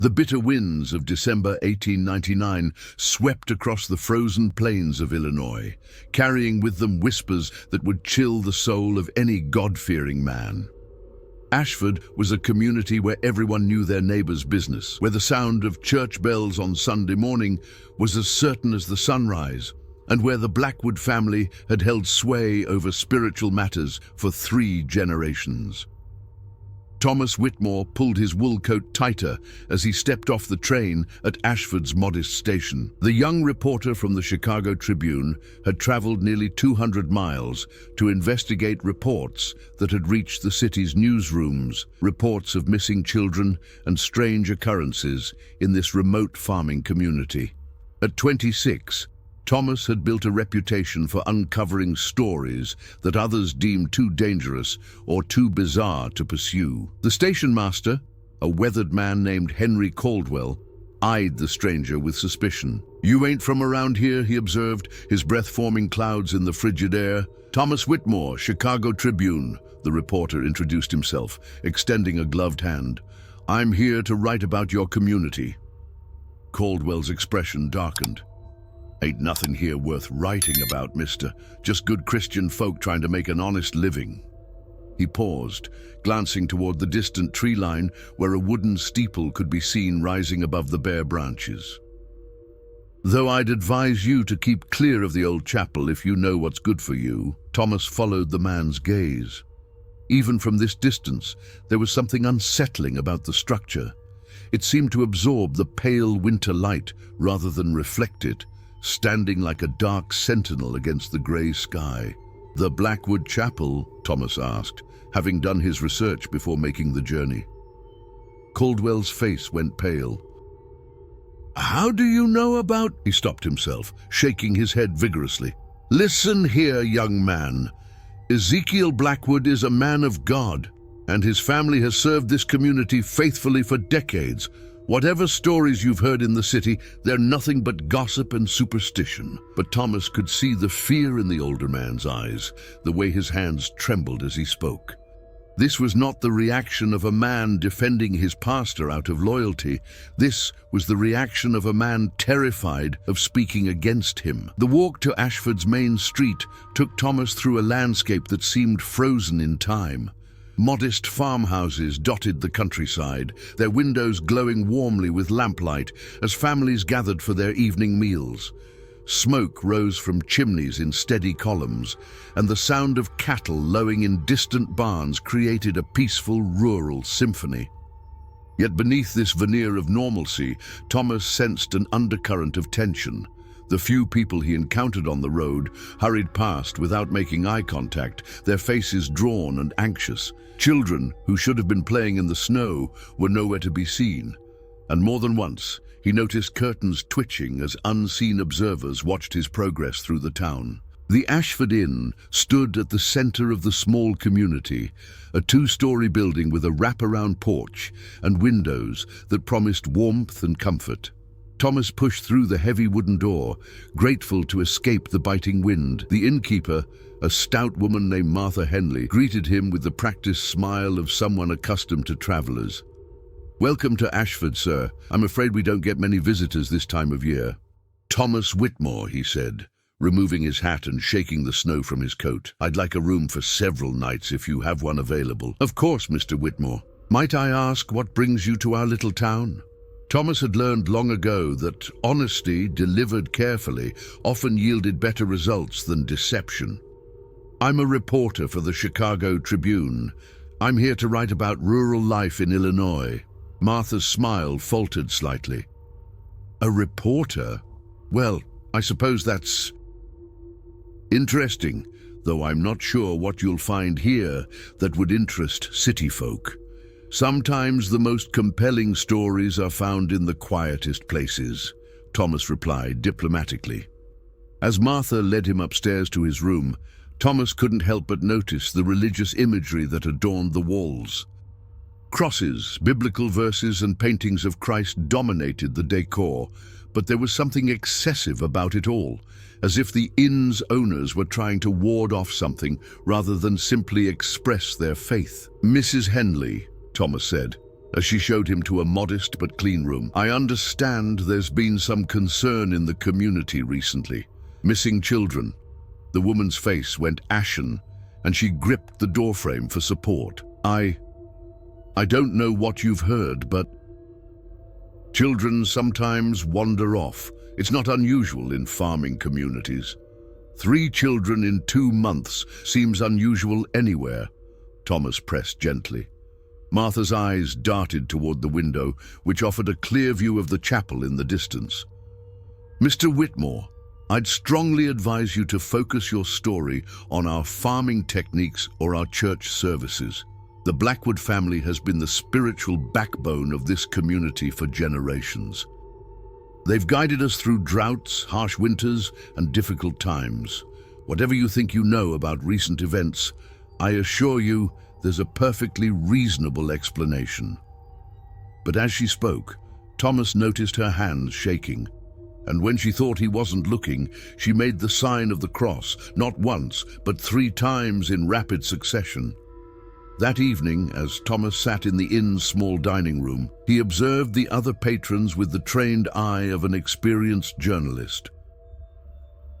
The bitter winds of December 1899 swept across the frozen plains of Illinois, carrying with them whispers that would chill the soul of any God-fearing man. Ashford was a community where everyone knew their neighbor's business, where the sound of church bells on Sunday morning was as certain as the sunrise, and where the Blackwood family had held sway over spiritual matters for 3 generations. Thomas Whitmore pulled his wool coat tighter as he stepped off the train at Ashford's modest station. The young reporter from the Chicago Tribune had traveled nearly 200 miles to investigate reports that had reached the city's newsrooms, reports of missing children and strange occurrences in this remote farming community. At 26, Thomas had built a reputation for uncovering stories that others deemed too dangerous or too bizarre to pursue. The station master, a weathered man named Henry Caldwell, eyed the stranger with suspicion. "You ain't from around here," he observed, his breath forming clouds in the frigid air. "Thomas Whitmore, Chicago Tribune," the reporter introduced himself, extending a gloved hand. "I'm here to write about your community." Caldwell's expression darkened. "Ain't nothing here worth writing about, mister. Just good Christian folk trying to make an honest living." He paused, glancing toward the distant tree line where a wooden steeple could be seen rising above the bare branches. "Though I'd advise you to keep clear of the old chapel if you know what's good for you." Thomas followed the man's gaze. Even from this distance, there was something unsettling about the structure. It seemed to absorb the pale winter light rather than reflect it, standing like a dark sentinel against the grey sky. "The Blackwood Chapel?" Thomas asked, having done his research before making the journey. Caldwell's face went pale. "How do you know about—" He stopped himself, shaking his head vigorously. "Listen here, young man. Ezekiel Blackwood is a man of God, and his family has served this community faithfully for decades. Whatever stories you've heard in the city, they're nothing but gossip and superstition." But Thomas could see the fear in the older man's eyes, the way his hands trembled as he spoke. This was not the reaction of a man defending his pastor out of loyalty. This was the reaction of a man terrified of speaking against him. The walk to Ashford's main street took Thomas through a landscape that seemed frozen in time. Modest farmhouses dotted the countryside, their windows glowing warmly with lamplight as families gathered for their evening meals. Smoke rose from chimneys in steady columns, and the sound of cattle lowing in distant barns created a peaceful rural symphony. Yet beneath this veneer of normalcy, Thomas sensed an undercurrent of tension. The few people he encountered on the road hurried past without making eye contact, their faces drawn and anxious. Children who should have been playing in the snow were nowhere to be seen, and more than once he noticed curtains twitching as unseen observers watched his progress through the town. The Ashford Inn stood at the center of the small community, a 2-story building with a wraparound porch and windows that promised warmth and comfort. Thomas pushed through the heavy wooden door, grateful to escape the biting wind. The innkeeper, a stout woman named Martha Henley, greeted him with the practiced smile of someone accustomed to travelers. "Welcome to Ashford, sir. I'm afraid we don't get many visitors this time of year." "Thomas Whitmore," he said, removing his hat and shaking the snow from his coat. "I'd like a room for several nights if you have one available." "Of course, Mr. Whitmore. Might I ask what brings you to our little town?" Thomas had learned long ago that honesty, delivered carefully, often yielded better results than deception. "I'm a reporter for the Chicago Tribune. I'm here to write about rural life in Illinois." Martha's smile faltered slightly. "A reporter? Well, I suppose that's interesting, though I'm not sure what you'll find here that would interest city folk. Sometimes the most compelling stories are found in the quietest places," Thomas replied diplomatically. As Martha led him upstairs to his room, Thomas couldn't help but notice the religious imagery that adorned the walls. Crosses, biblical verses, and paintings of Christ dominated the decor, but there was something excessive about it all, as if the inn's owners were trying to ward off something rather than simply express their faith. "Mrs. Henley," Thomas said, as she showed him to a modest but clean room. "I understand there's been some concern in the community recently. Missing children." The woman's face went ashen, and she gripped the doorframe for support. I don't know what you've heard, but children sometimes wander off. It's not unusual in farming communities. 3 children in 2 months seems unusual anywhere," Thomas pressed gently. Martha's eyes darted toward the window, which offered a clear view of the chapel in the distance. "Mr. Whitmore, I'd strongly advise you to focus your story on our farming techniques or our church services. The Blackwood family has been the spiritual backbone of this community for generations. They've guided us through droughts, harsh winters, and difficult times. Whatever you think you know about recent events, I assure you there's a perfectly reasonable explanation." But as she spoke, Thomas noticed her hands shaking, and when she thought he wasn't looking, she made the sign of the cross, not once, but 3 times in rapid succession. That evening, as Thomas sat in the inn's small dining room, he observed the other patrons with the trained eye of an experienced journalist.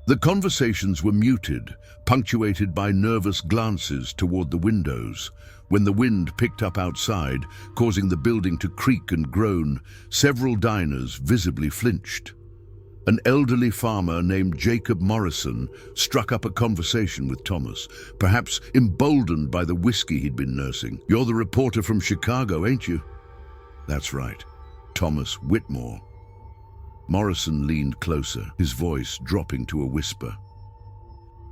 The conversations were muted, punctuated by nervous glances toward the windows. When the wind picked up outside, causing the building to creak and groan, several diners visibly flinched. An elderly farmer named Jacob Morrison struck up a conversation with Thomas, perhaps emboldened by the whiskey he'd been nursing. "You're the reporter from Chicago, ain't you?" "That's right, Thomas Whitmore." Morrison leaned closer, his voice dropping to a whisper.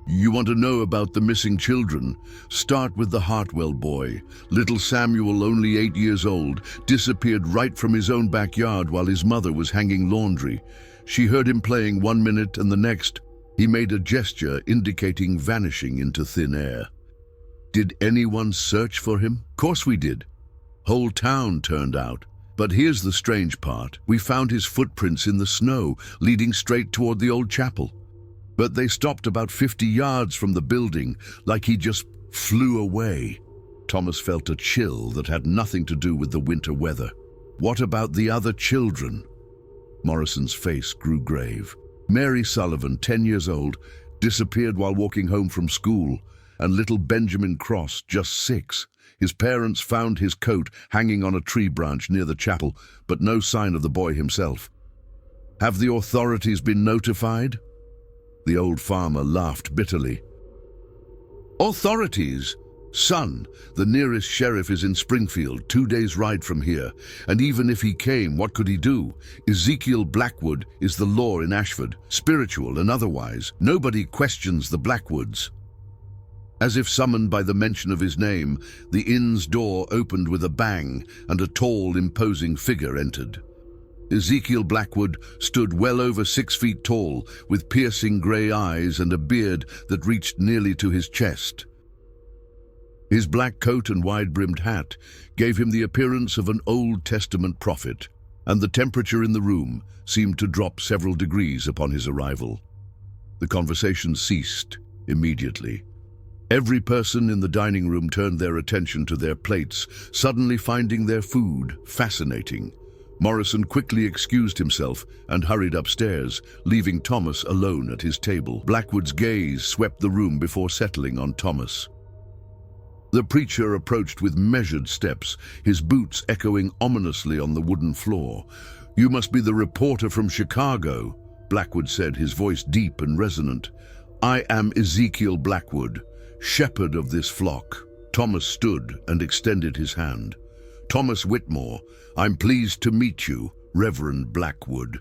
"You want to know about the missing children? Start with the Hartwell boy. Little Samuel, only 8 years old, disappeared right from his own backyard while his mother was hanging laundry. She heard him playing 1 minute, and the next, he made a gesture indicating vanishing into thin air. Did anyone search for him? Course we did. Whole town turned out. But here's the strange part. We found his footprints in the snow, leading straight toward the old chapel. But they stopped about 50 yards from the building, like he just flew away." Thomas felt a chill that had nothing to do with the winter weather. "What about the other children?" Morrison's face grew grave. "Mary Sullivan, 10 years old, disappeared while walking home from school, and little Benjamin Cross, just 6. His parents found his coat hanging on a tree branch near the chapel, but no sign of the boy himself. Have the authorities been notified?" The old farmer laughed bitterly. "Authorities? Son, the nearest sheriff is in Springfield, 2 days' ride from here, and even if he came, what could he do? Ezekiel Blackwood is the law in Ashford, spiritual and otherwise. Nobody questions the Blackwoods." As if summoned by the mention of his name, the inn's door opened with a bang, and a tall, imposing figure entered. Ezekiel Blackwood stood well over 6 feet tall, with piercing grey eyes and a beard that reached nearly to his chest. His black coat and wide-brimmed hat gave him the appearance of an Old Testament prophet, and the temperature in the room seemed to drop several degrees upon his arrival. The conversation ceased immediately. Every person in the dining room turned their attention to their plates, suddenly finding their food fascinating. Morrison quickly excused himself and hurried upstairs, leaving Thomas alone at his table. Blackwood's gaze swept the room before settling on Thomas. The preacher approached with measured steps, his boots echoing ominously on the wooden floor. "You must be the reporter from Chicago," Blackwood said, his voice deep and resonant. "I am Ezekiel Blackwood, shepherd of this flock." Thomas stood and extended his hand. "Thomas Whitmore, I'm pleased to meet you, Reverend Blackwood."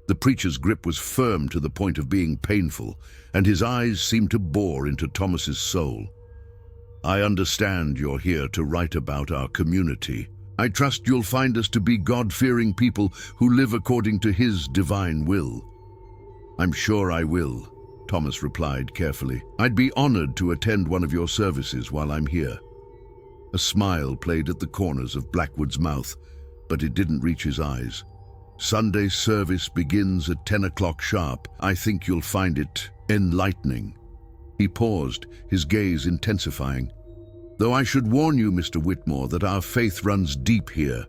The preacher's grip was firm to the point of being painful, and his eyes seemed to bore into Thomas's soul. "I understand you're here to write about our community. I trust you'll find us to be God-fearing people who live according to His divine will." "I'm sure I will," Thomas replied carefully. "I'd be honored to attend one of your services while I'm here." A smile played at the corners of Blackwood's mouth, but it didn't reach his eyes. "Sunday service begins at 10 o'clock sharp. I think you'll find it enlightening." He paused, his gaze intensifying. "Though I should warn you, Mr. Whitmore, that our faith runs deep here.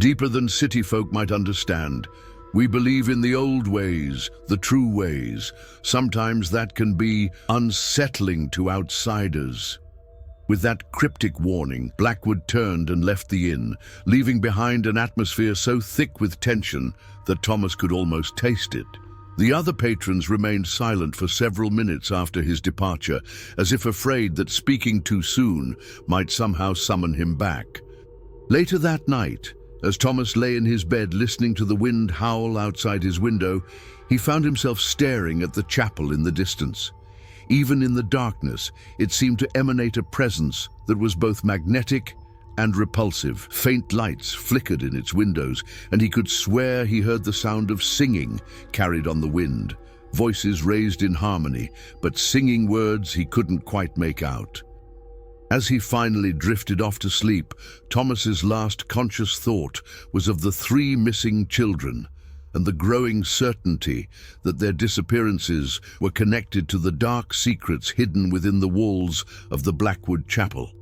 Deeper than city folk might understand. We believe in the old ways, the true ways. Sometimes that can be unsettling to outsiders. With that cryptic warning, Blackwood turned and left the inn, leaving behind an atmosphere so thick with tension that Thomas could almost taste it. The other patrons remained silent for several minutes after his departure, as if afraid that speaking too soon might somehow summon him back. Later that night, as Thomas lay in his bed listening to the wind howl outside his window, he found himself staring at the chapel in the distance. Even in the darkness, it seemed to emanate a presence that was both magnetic and repulsive. Faint lights flickered in its windows, and he could swear he heard the sound of singing carried on the wind, voices raised in harmony, but singing words he couldn't quite make out. As he finally drifted off to sleep, Thomas's last conscious thought was of the 3 missing children and the growing certainty that their disappearances were connected to the dark secrets hidden within the walls of the Blackwood chapel.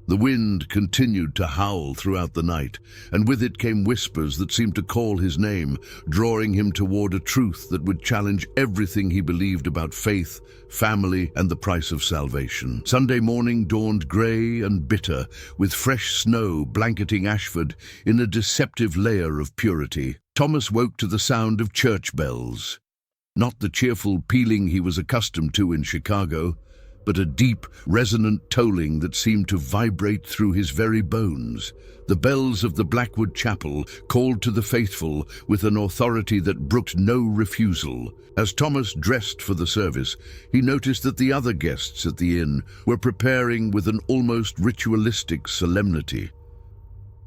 The wind continued to howl throughout the night, and with it came whispers that seemed to call his name, drawing him toward a truth that would challenge everything he believed about faith, family, and the price of salvation. Sunday morning dawned grey and bitter, with fresh snow blanketing Ashford in a deceptive layer of purity. Thomas woke to the sound of church bells. Not the cheerful pealing he was accustomed to in Chicago, but a deep, resonant tolling that seemed to vibrate through his very bones. The bells of the Blackwood chapel called to the faithful with an authority that brooked no refusal. As Thomas dressed for the service, he noticed that the other guests at the inn were preparing with an almost ritualistic solemnity.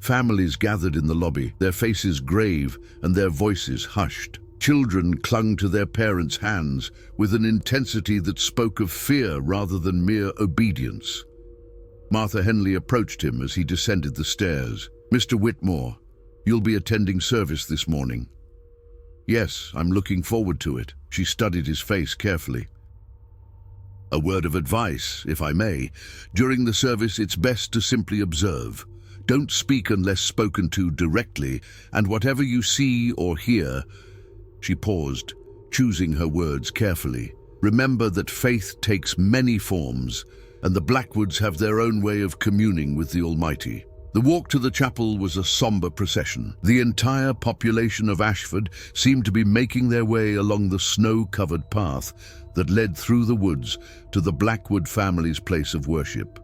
Families gathered in the lobby, their faces grave and their voices hushed. Children clung to their parents' hands with an intensity that spoke of fear rather than mere obedience. Martha Henley approached him as he descended the stairs. "Mr. Whitmore, you'll be attending service this morning." "Yes, I'm looking forward to it." She studied his face carefully. "A word of advice, if I may. During the service, it's best to simply observe. Don't speak unless spoken to directly, and whatever you see or hear—" She paused, choosing her words carefully. "Remember that faith takes many forms, and the Blackwoods have their own way of communing with the Almighty." The walk to the chapel was a somber procession. The entire population of Ashford seemed to be making their way along the snow-covered path that led through the woods to the Blackwood family's place of worship.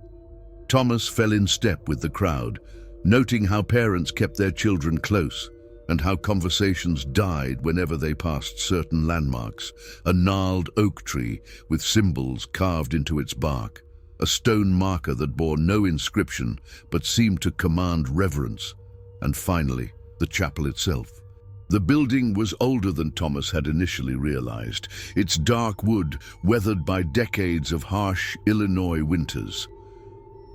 Thomas fell in step with the crowd, noting how parents kept their children close, and how conversations died whenever they passed certain landmarks: a gnarled oak tree with symbols carved into its bark, a stone marker that bore no inscription but seemed to command reverence, and finally, the chapel itself. The building was older than Thomas had initially realized, its dark wood weathered by decades of harsh Illinois winters.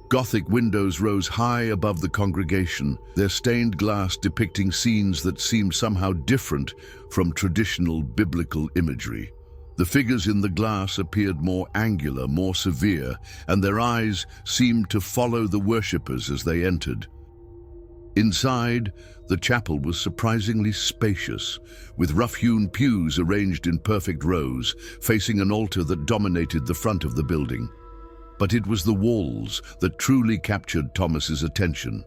Gothic windows rose high above the congregation, their stained glass depicting scenes that seemed somehow different from traditional biblical imagery. The figures in the glass appeared more angular, more severe, and their eyes seemed to follow the worshippers as they entered. Inside, the chapel was surprisingly spacious, with rough-hewn pews arranged in perfect rows, facing an altar that dominated the front of the building. But it was the walls that truly captured Thomas's attention.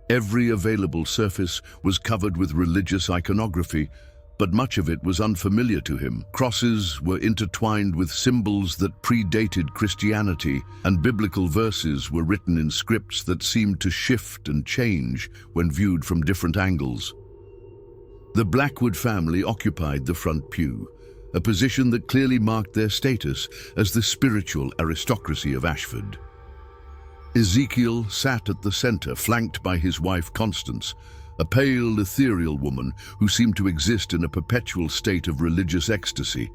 Every available surface was covered with religious iconography, but much of it was unfamiliar to him. Crosses were intertwined with symbols that predated Christianity, and biblical verses were written in scripts that seemed to shift and change when viewed from different angles. The Blackwood family occupied the front pew, a position that clearly marked their status as the spiritual aristocracy of Ashford. Ezekiel sat at the center, flanked by his wife Constance, a pale, ethereal woman who seemed to exist in a perpetual state of religious ecstasy,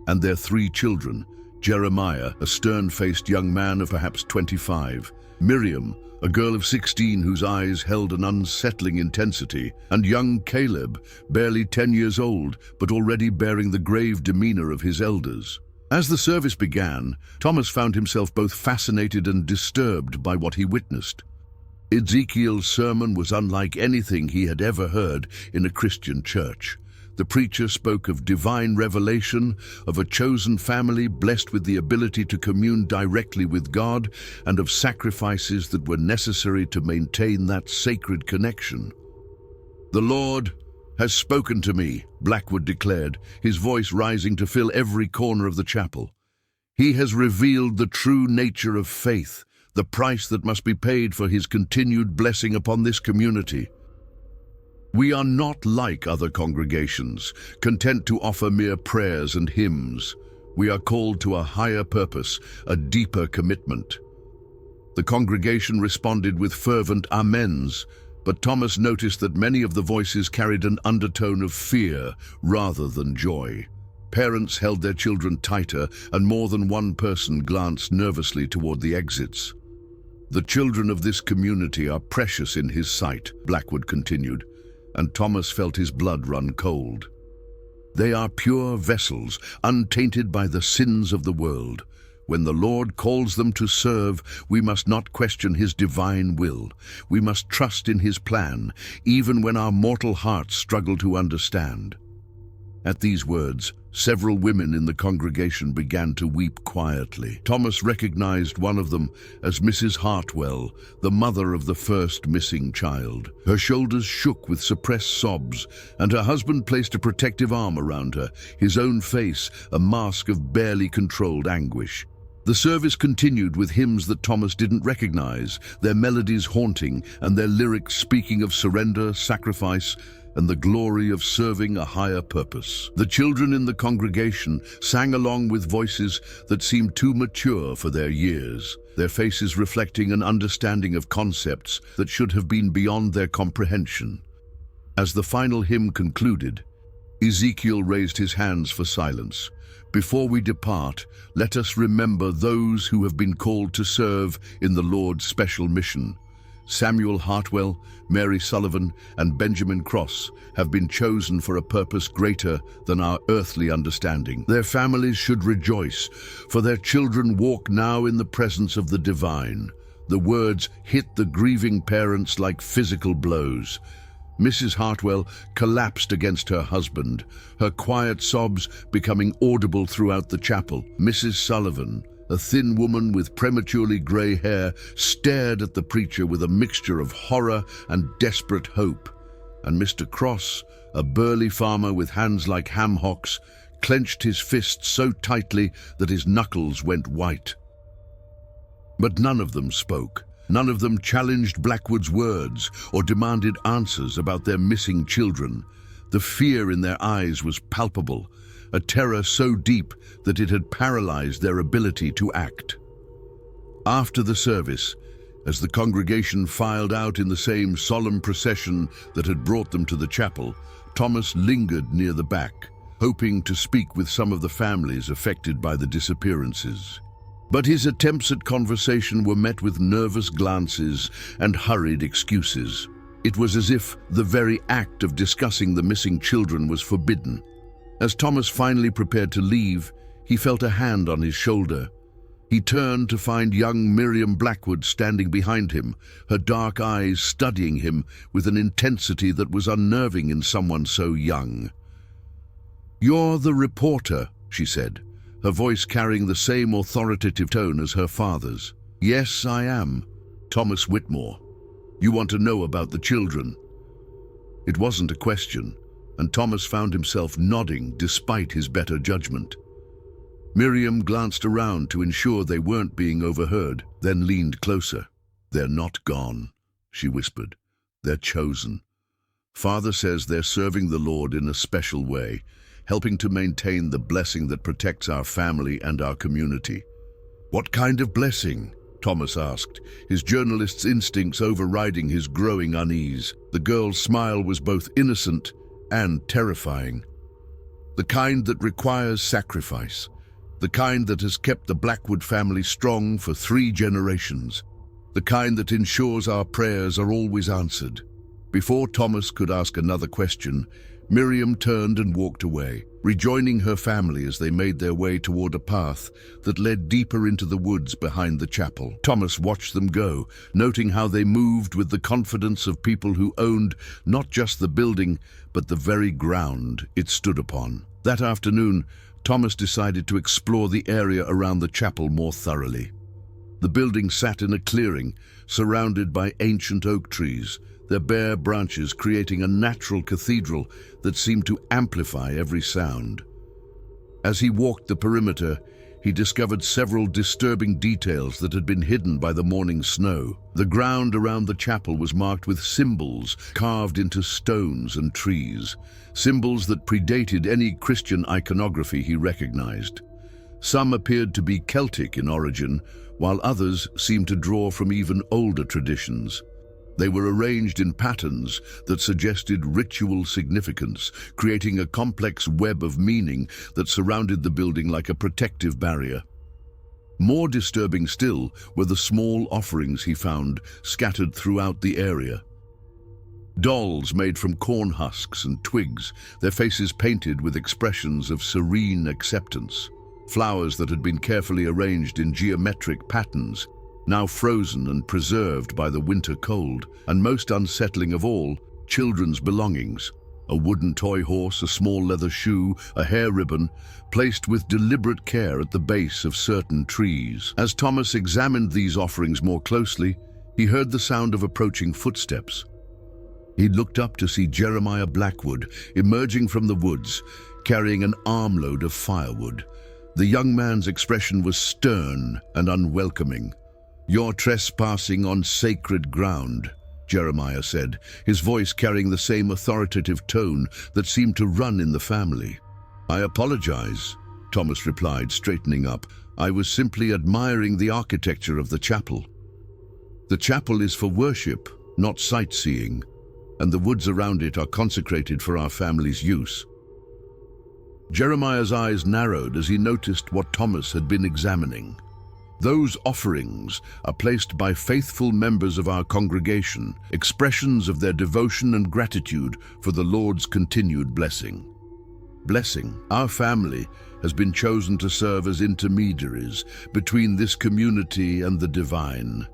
and their 3 children: Jeremiah, a stern-faced young man of perhaps 25, Miriam, a girl of 16 whose eyes held an unsettling intensity, and young Caleb, barely 10 years old, but already bearing the grave demeanor of his elders. As the service began, Thomas found himself both fascinated and disturbed by what he witnessed. Ezekiel's sermon was unlike anything he had ever heard in a Christian church. The preacher spoke of divine revelation, of a chosen family blessed with the ability to commune directly with God, and of sacrifices that were necessary to maintain that sacred connection. "The Lord has spoken to me," Blackwood declared, his voice rising to fill every corner of the chapel. "He has revealed the true nature of faith, the price that must be paid for his continued blessing upon this community. We are not like other congregations, content to offer mere prayers and hymns. We are called to a higher purpose, a deeper commitment." The congregation responded with fervent amens, but Thomas noticed that many of the voices carried an undertone of fear rather than joy. Parents held their children tighter, and more than one person glanced nervously toward the exits. "The children of this community are precious in his sight," Blackwood continued, and Thomas felt his blood run cold. "They are pure vessels, untainted by the sins of the world. When the Lord calls them to serve, we must not question his divine will. We must trust in his plan, even when our mortal hearts struggle to understand." At these words, several women in the congregation began to weep quietly. Thomas recognized one of them as Mrs. Hartwell, the mother of the first missing child. Her shoulders shook with suppressed sobs, and her husband placed a protective arm around her, his own face a mask of barely controlled anguish. The service continued with hymns that Thomas didn't recognize, their melodies haunting and their lyrics speaking of surrender, sacrifice, and the glory of serving a higher purpose. The children in the congregation sang along with voices that seemed too mature for their years, their faces reflecting an understanding of concepts that should have been beyond their comprehension. As the final hymn concluded, Ezekiel raised his hands for silence. "Before we depart, let us remember those who have been called to serve in the Lord's special mission. Samuel Hartwell, Mary Sullivan, and Benjamin Cross have been chosen for a purpose greater than our earthly understanding. Their families should rejoice, for their children walk now in the presence of the divine." The words hit the grieving parents like physical blows. Mrs. Hartwell collapsed against her husband, her quiet sobs becoming audible throughout the chapel. Mrs. Sullivan, a thin woman with prematurely grey hair, stared at the preacher with a mixture of horror and desperate hope. And Mr. Cross, a burly farmer with hands like ham hocks, clenched his fists so tightly that his knuckles went white. But none of them spoke. None of them challenged Blackwood's words or demanded answers about their missing children. The fear in their eyes was palpable, a terror so deep that it had paralyzed their ability to act. After the service, as the congregation filed out in the same solemn procession that had brought them to the chapel, Thomas lingered near the back, hoping to speak with some of the families affected by the disappearances. But his attempts at conversation were met with nervous glances and hurried excuses. It was as if the very act of discussing the missing children was forbidden. As Thomas finally prepared to leave, he felt a hand on his shoulder. He turned to find young Miriam Blackwood standing behind him, her dark eyes studying him with an intensity that was unnerving in someone so young. "You're the reporter," she said, her voice carrying the same authoritative tone as her father's. "Yes, I am. Thomas Whitmore. You want to know about the children?" It wasn't a question, and Thomas found himself nodding despite his better judgment. Miriam glanced around to ensure they weren't being overheard, then leaned closer. "They're not gone," she whispered. "They're chosen. Father says they're serving the Lord in a special way, helping to maintain the blessing that protects our family and our community." "What kind of blessing?" Thomas asked, his journalist's instincts overriding his growing unease. The girl's smile was both innocent and terrifying. "The kind that requires sacrifice. The kind that has kept the Blackwood family strong for 3 generations. The kind that ensures our prayers are always answered." Before Thomas could ask another question, Miriam turned and walked away, rejoining her family as they made their way toward a path that led deeper into the woods behind the chapel. Thomas watched them go, noting how they moved with the confidence of people who owned not just the building, but the very ground it stood upon. That afternoon, Thomas decided to explore the area around the chapel more thoroughly. The building sat in a clearing, surrounded by ancient oak trees, their bare branches creating a natural cathedral that seemed to amplify every sound. As he walked the perimeter, he discovered several disturbing details that had been hidden by the morning snow. The ground around the chapel was marked with symbols carved into stones and trees, symbols that predated any Christian iconography he recognized. Some appeared to be Celtic in origin, while others seemed to draw from even older traditions. They were arranged in patterns that suggested ritual significance, creating a complex web of meaning that surrounded the building like a protective barrier. More disturbing still were the small offerings he found scattered throughout the area. Dolls made from corn husks and twigs, their faces painted with expressions of serene acceptance. Flowers that had been carefully arranged in geometric patterns, now frozen and preserved by the winter cold, and most unsettling of all, children's belongings. A wooden toy horse, a small leather shoe, a hair ribbon, placed with deliberate care at the base of certain trees. As Thomas examined these offerings more closely, he heard the sound of approaching footsteps. He looked up to see Jeremiah Blackwood emerging from the woods, carrying an armload of firewood. The young man's expression was stern and unwelcoming. "You're trespassing on sacred ground," Jeremiah said, his voice carrying the same authoritative tone that seemed to run in the family. "I apologize," Thomas replied, straightening up. "I was simply admiring the architecture of the chapel. The chapel is for worship, not sightseeing, and the woods around it are consecrated for our family's use." Jeremiah's eyes narrowed as he noticed what Thomas had been examining. "Those offerings are placed by faithful members of our congregation, expressions of their devotion and gratitude for the Lord's continued blessing. Our family has been chosen to serve as intermediaries between this community and the divine.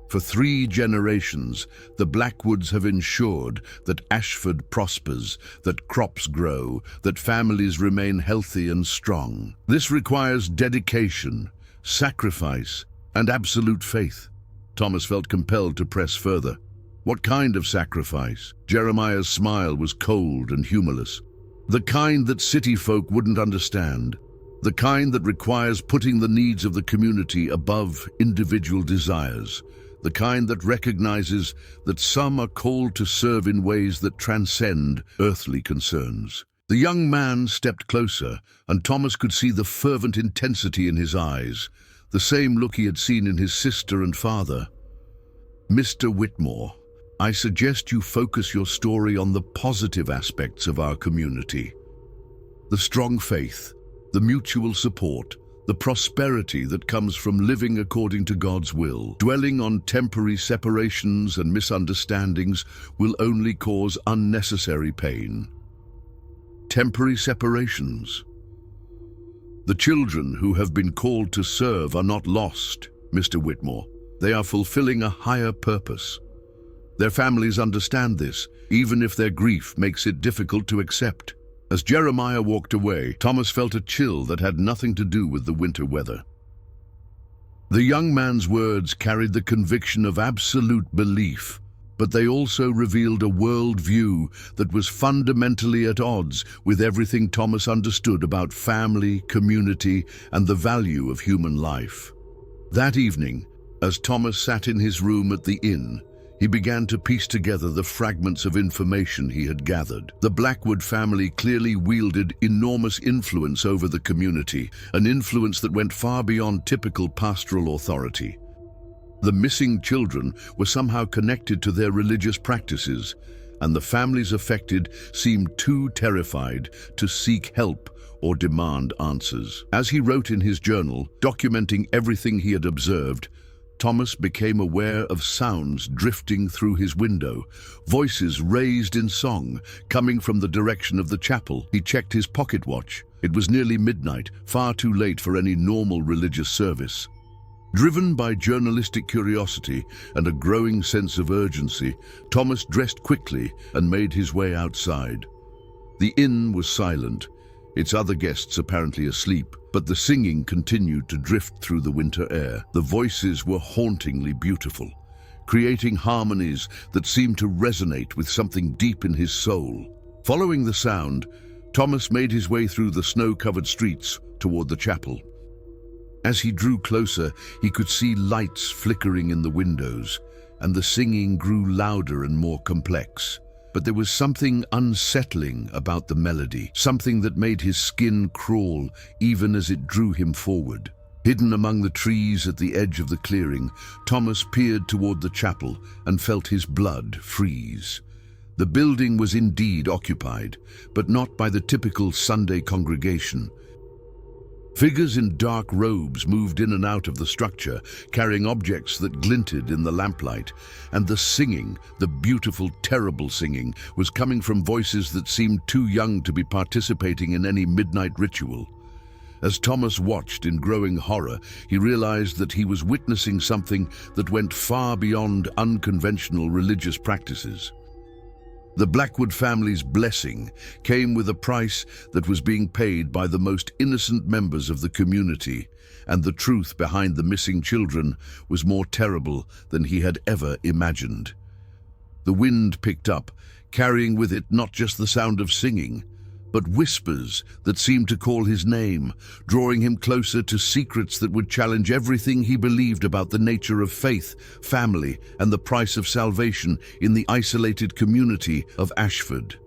For 3 generations, the Blackwoods have ensured that Ashford prospers, that crops grow, that families remain healthy and strong. This requires dedication, sacrifice, and absolute faith." Thomas felt compelled to press further. "What kind of sacrifice?" Jeremiah's smile was cold and humorless. "The kind that city folk wouldn't understand. The kind that requires putting the needs of the community above individual desires. The kind that recognizes that some are called to serve in ways that transcend earthly concerns." The young man stepped closer, and Thomas could see the fervent intensity in his eyes, the same look he had seen in his sister and father. "Mr. Whitmore, I suggest you focus your story on the positive aspects of our community. The strong faith, the mutual support, the prosperity that comes from living according to God's will. Dwelling on temporary separations and misunderstandings will only cause unnecessary pain." Temporary separations. "The children who have been called to serve are not lost, Mr. Whitmore. They are fulfilling a higher purpose. Their families understand this, even if their grief makes it difficult to accept." As Jeremiah walked away, Thomas felt a chill that had nothing to do with the winter weather. The young man's words carried the conviction of absolute belief, but they also revealed a worldview that was fundamentally at odds with everything Thomas understood about family, community, and the value of human life. That evening, as Thomas sat in his room at the inn, he began to piece together the fragments of information he had gathered. The Blackwood family clearly wielded enormous influence over the community, an influence that went far beyond typical pastoral authority. The missing children were somehow connected to their religious practices, and the families affected seemed too terrified to seek help or demand answers. As he wrote in his journal, documenting everything he had observed, Thomas became aware of sounds drifting through his window, voices raised in song, coming from the direction of the chapel. He checked his pocket watch. It was nearly midnight, far too late for any normal religious service. Driven by journalistic curiosity and a growing sense of urgency, Thomas dressed quickly and made his way outside. The inn was silent, its other guests apparently asleep, but the singing continued to drift through the winter air. The voices were hauntingly beautiful, creating harmonies that seemed to resonate with something deep in his soul. Following the sound, Thomas made his way through the snow-covered streets toward the chapel. As he drew closer, he could see lights flickering in the windows, and the singing grew louder and more complex. But there was something unsettling about the melody, something that made his skin crawl even as it drew him forward. Hidden among the trees at the edge of the clearing, Thomas peered toward the chapel and felt his blood freeze. The building was indeed occupied, but not by the typical Sunday congregation. Figures in dark robes moved in and out of the structure, carrying objects that glinted in the lamplight, and the singing, the beautiful, terrible singing, was coming from voices that seemed too young to be participating in any midnight ritual. As Thomas watched in growing horror, he realized that he was witnessing something that went far beyond unconventional religious practices. The Blackwood family's blessing came with a price that was being paid by the most innocent members of the community, and the truth behind the missing children was more terrible than he had ever imagined. The wind picked up, carrying with it not just the sound of singing, but whispers that seemed to call his name, drawing him closer to secrets that would challenge everything he believed about the nature of faith, family, and the price of salvation in the isolated community of Ashford.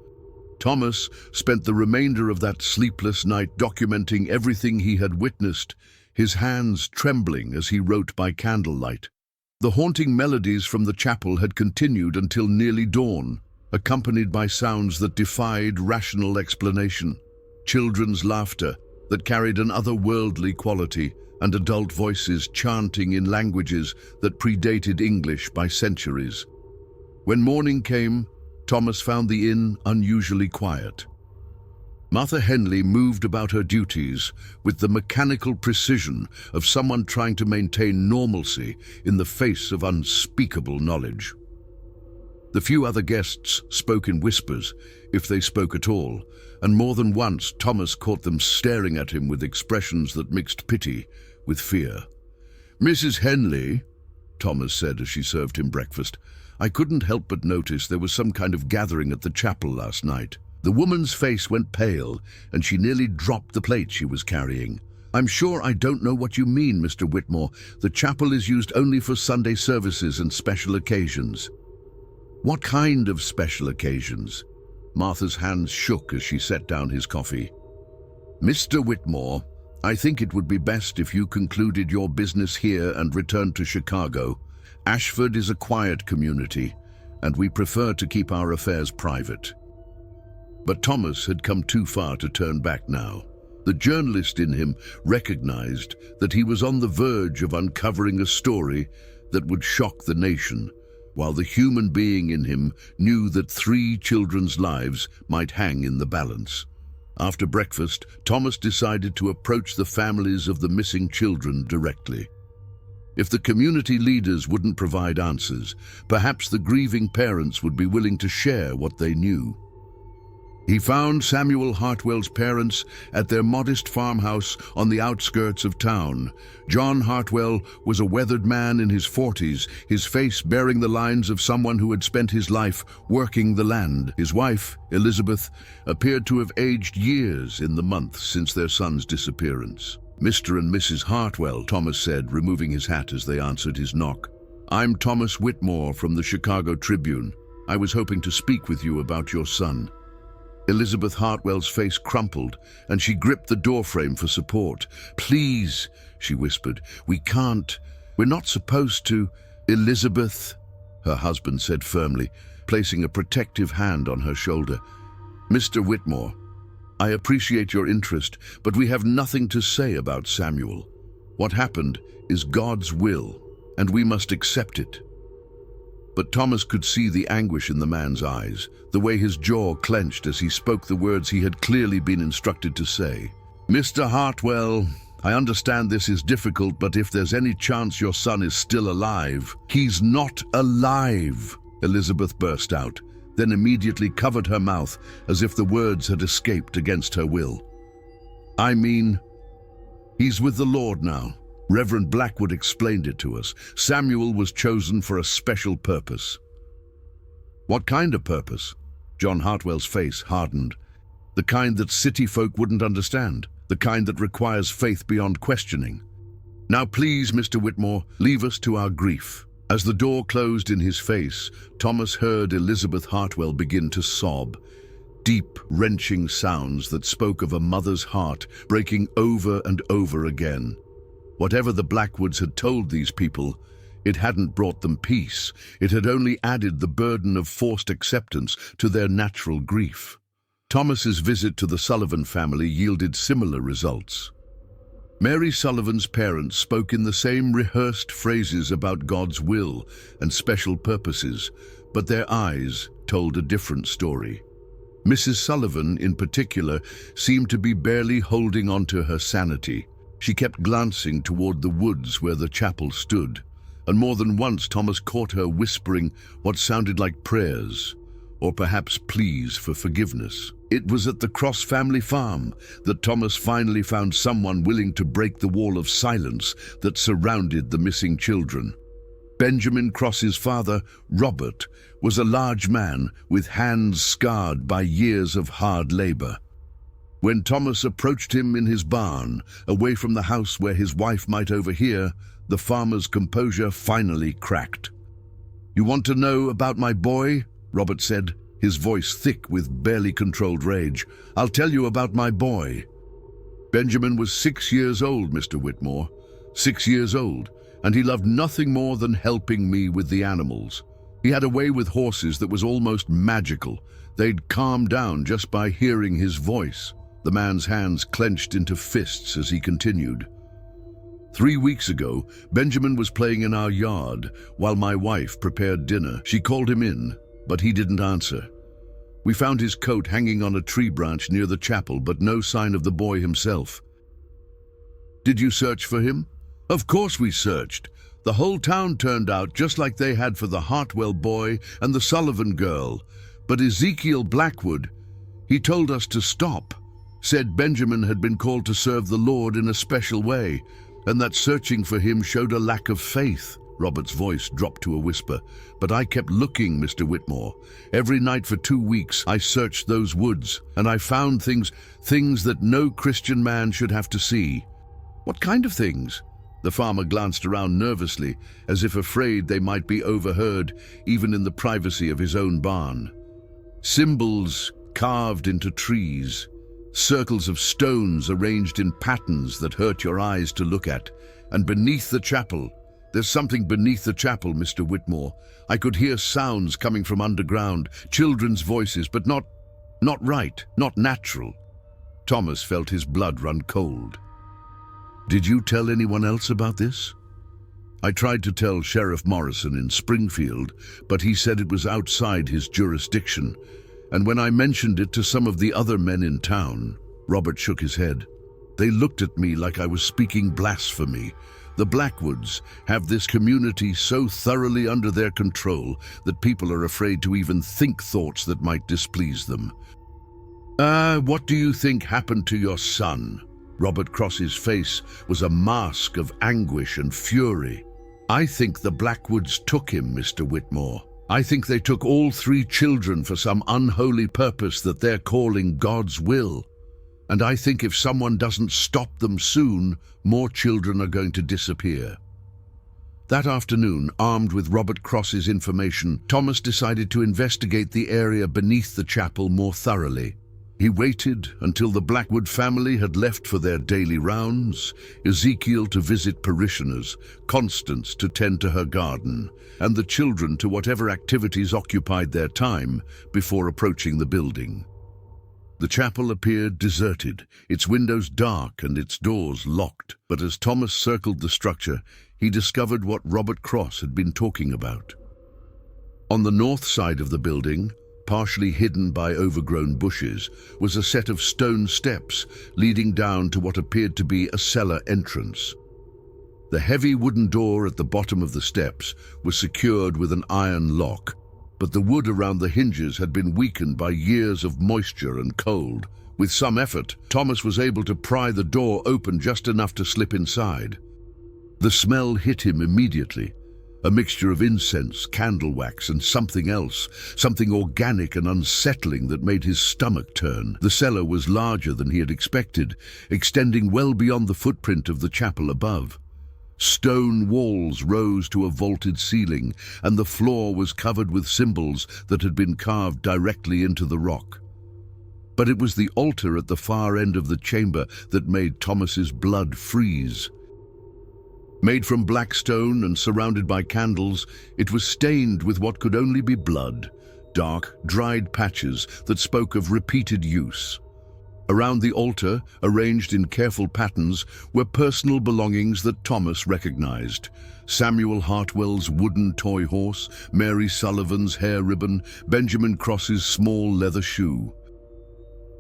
Thomas spent the remainder of that sleepless night documenting everything he had witnessed, his hands trembling as he wrote by candlelight. The haunting melodies from the chapel had continued until nearly dawn, accompanied by sounds that defied rational explanation, children's laughter that carried an otherworldly quality, and adult voices chanting in languages that predated English by centuries. When morning came, Thomas found the inn unusually quiet. Martha Henley moved about her duties with the mechanical precision of someone trying to maintain normalcy in the face of unspeakable knowledge. The few other guests spoke in whispers, if they spoke at all, and more than once Thomas caught them staring at him with expressions that mixed pity with fear. "Mrs. Henley," Thomas said as she served him breakfast, "I couldn't help but notice there was some kind of gathering at the chapel last night." The woman's face went pale, and she nearly dropped the plate she was carrying. "I'm sure I don't know what you mean, Mr. Whitmore. The chapel is used only for Sunday services and special occasions." "What kind of special occasions?" Martha's hands shook as she set down his coffee. "Mr. Whitmore, I think it would be best if you concluded your business here and returned to Chicago. Ashford is a quiet community, and we prefer to keep our affairs private." But Thomas had come too far to turn back now. The journalist in him recognized that he was on the verge of uncovering a story that would shock the nation, while the human being in him knew that 3 children's lives might hang in the balance. After breakfast, Thomas decided to approach the families of the missing children directly. If the community leaders wouldn't provide answers, perhaps the grieving parents would be willing to share what they knew. He found Samuel Hartwell's parents at their modest farmhouse on the outskirts of town. John Hartwell was a weathered man in his 40s, his face bearing the lines of someone who had spent his life working the land. His wife, Elizabeth, appeared to have aged years in the months since their son's disappearance. "Mr. and Mrs. Hartwell," Thomas said, removing his hat as they answered his knock. "I'm Thomas Whitmore from the Chicago Tribune. I was hoping to speak with you about your son." Elizabeth Hartwell's face crumpled, and she gripped the doorframe for support. "Please," she whispered, "we can't. We're not supposed to." "Elizabeth," her husband said firmly, placing a protective hand on her shoulder. "Mr. Whitmore, I appreciate your interest, but we have nothing to say about Samuel. What happened is God's will." and we must accept it." But Thomas could see the anguish in the man's eyes, the way his jaw clenched as he spoke the words he had clearly been instructed to say. "Mr. Hartwell, I understand this is difficult, but if there's any chance your son is still alive—" "He's not alive!" Elizabeth burst out, then immediately covered her mouth as if the words had escaped against her will. "I mean, he's with the Lord now. Reverend Blackwood explained it to us. Samuel was chosen for a special purpose." "What kind of purpose?" John Hartwell's face hardened. "The kind that city folk wouldn't understand. The kind that requires faith beyond questioning. Now please, Mr. Whitmore, leave us to our grief." As the door closed in his face, Thomas heard Elizabeth Hartwell begin to sob. Deep, wrenching sounds that spoke of a mother's heart breaking over and over again. Whatever the Blackwoods had told these people, it hadn't brought them peace. It had only added the burden of forced acceptance to their natural grief. Thomas's visit to the Sullivan family yielded similar results. Mary Sullivan's parents spoke in the same rehearsed phrases about God's will and special purposes, but their eyes told a different story. Mrs. Sullivan, in particular, seemed to be barely holding on to her sanity. She kept glancing toward the woods where the chapel stood, and more than once Thomas caught her whispering what sounded like prayers, or perhaps pleas for forgiveness. It was at the Cross family farm that Thomas finally found someone willing to break the wall of silence that surrounded the missing children. Benjamin Cross's father, Robert, was a large man with hands scarred by years of hard labor. When Thomas approached him in his barn, away from the house where his wife might overhear, the farmer's composure finally cracked. "You want to know about my boy?" Robert said, his voice thick with barely controlled rage. "I'll tell you about my boy. Benjamin was 6 years old, Mr. Whitmore. 6 years old, and he loved nothing more than helping me with the animals. He had a way with horses that was almost magical. They'd calm down just by hearing his voice." The man's hands clenched into fists as he continued. 3 weeks ago, Benjamin was playing in our yard while my wife prepared dinner. She called him in, but he didn't answer. We found his coat hanging on a tree branch near the chapel, but no sign of the boy himself. "Did you search for him?" "Of course we searched. The whole town turned out just like they had for the Hartwell boy and the Sullivan girl. But Ezekiel Blackwood, he told us to stop. Said Benjamin had been called to serve the Lord in a special way, and that searching for him showed a lack of faith." Robert's voice dropped to a whisper. "But I kept looking, Mr. Whitmore. Every night for 2 weeks I searched those woods, and I found things that no Christian man should have to see." "What kind of things?" The farmer glanced around nervously, as if afraid they might be overheard, even in the privacy of his own barn. "Symbols carved into trees. Circles of stones arranged in patterns that hurt your eyes to look at. And beneath the chapel, there's something beneath the chapel, Mr. Whitmore. I could hear sounds coming from underground, children's voices, but not right, not natural." Thomas felt his blood run cold. "Did you tell anyone else about this?" "I tried to tell Sheriff Morrison in Springfield, but he said it was outside his jurisdiction. And when I mentioned it to some of the other men in town," Robert shook his head, "they looked at me like I was speaking blasphemy. The Blackwoods have this community so thoroughly under their control that people are afraid to even think thoughts that might displease them." What do you think happened to your son?" Robert Cross's face was a mask of anguish and fury. "I think the Blackwoods took him, Mr. Whitmore. I think they took all 3 children for some unholy purpose that they're calling God's will. And I think if someone doesn't stop them soon, more children are going to disappear." That afternoon, armed with Robert Cross's information, Thomas decided to investigate the area beneath the chapel more thoroughly. He waited until the Blackwood family had left for their daily rounds, Ezekiel to visit parishioners, Constance to tend to her garden, and the children to whatever activities occupied their time before approaching the building. The chapel appeared deserted, its windows dark and its doors locked. But as Thomas circled the structure, he discovered what Robert Cross had been talking about. On the north side of the building, partially hidden by overgrown bushes, was a set of stone steps leading down to what appeared to be a cellar entrance. The heavy wooden door at the bottom of the steps was secured with an iron lock, but the wood around the hinges had been weakened by years of moisture and cold. With some effort, Thomas was able to pry the door open just enough to slip inside. The smell hit him immediately, a mixture of incense, candle wax, and something else, something organic and unsettling that made his stomach turn. The cellar was larger than he had expected, extending well beyond the footprint of the chapel above. Stone walls rose to a vaulted ceiling, and the floor was covered with symbols that had been carved directly into the rock. But it was the altar at the far end of the chamber that made Thomas's blood freeze. Made from black stone and surrounded by candles, it was stained with what could only be blood, dark, dried patches that spoke of repeated use. Around the altar, arranged in careful patterns, were personal belongings that Thomas recognized. Samuel Hartwell's wooden toy horse, Mary Sullivan's hair ribbon, Benjamin Cross's small leather shoe.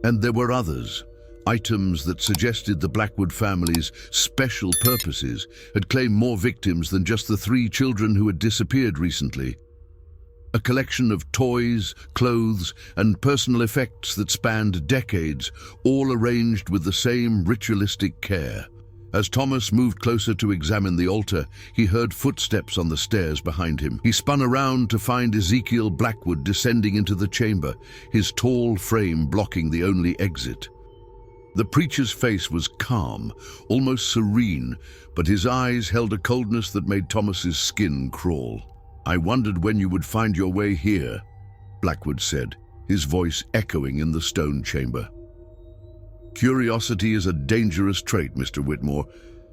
And there were others, items that suggested the Blackwood family's special purposes had claimed more victims than just the 3 children who had disappeared recently. A collection of toys, clothes, and personal effects that spanned decades, all arranged with the same ritualistic care. As Thomas moved closer to examine the altar, he heard footsteps on the stairs behind him. He spun around to find Ezekiel Blackwood descending into the chamber, his tall frame blocking the only exit. The preacher's face was calm, almost serene, but his eyes held a coldness that made Thomas's skin crawl. "I wondered when you would find your way here," Blackwood said, his voice echoing in the stone chamber. "Curiosity is a dangerous trait, Mr. Whitmore,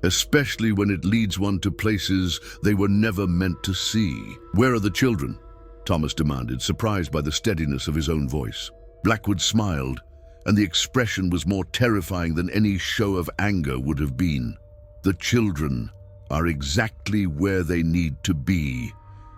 especially when it leads one to places they were never meant to see." "Where are the children?" Thomas demanded, surprised by the steadiness of his own voice. Blackwood smiled, and the expression was more terrifying than any show of anger would have been. "The children are exactly where they need to be,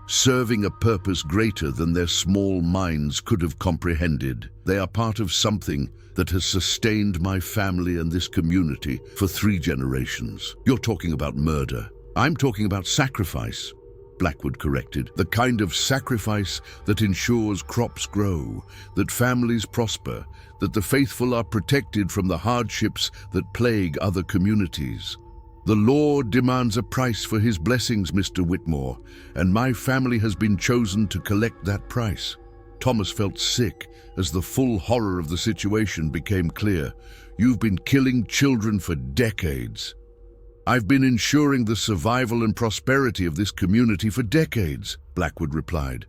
serving a purpose greater than their small minds could have comprehended. They are part of something that has sustained my family and this community for 3 generations. You're talking about murder. I'm talking about sacrifice," Blackwood corrected. "The kind of sacrifice that ensures crops grow, that families prosper, that the faithful are protected from the hardships that plague other communities. The Lord demands a price for his blessings, Mr. Whitmore, and my family has been chosen to collect that price." Thomas felt sick as the full horror of the situation became clear. "You've been killing children for decades." "I've been ensuring the survival and prosperity of this community for decades," Blackwood replied.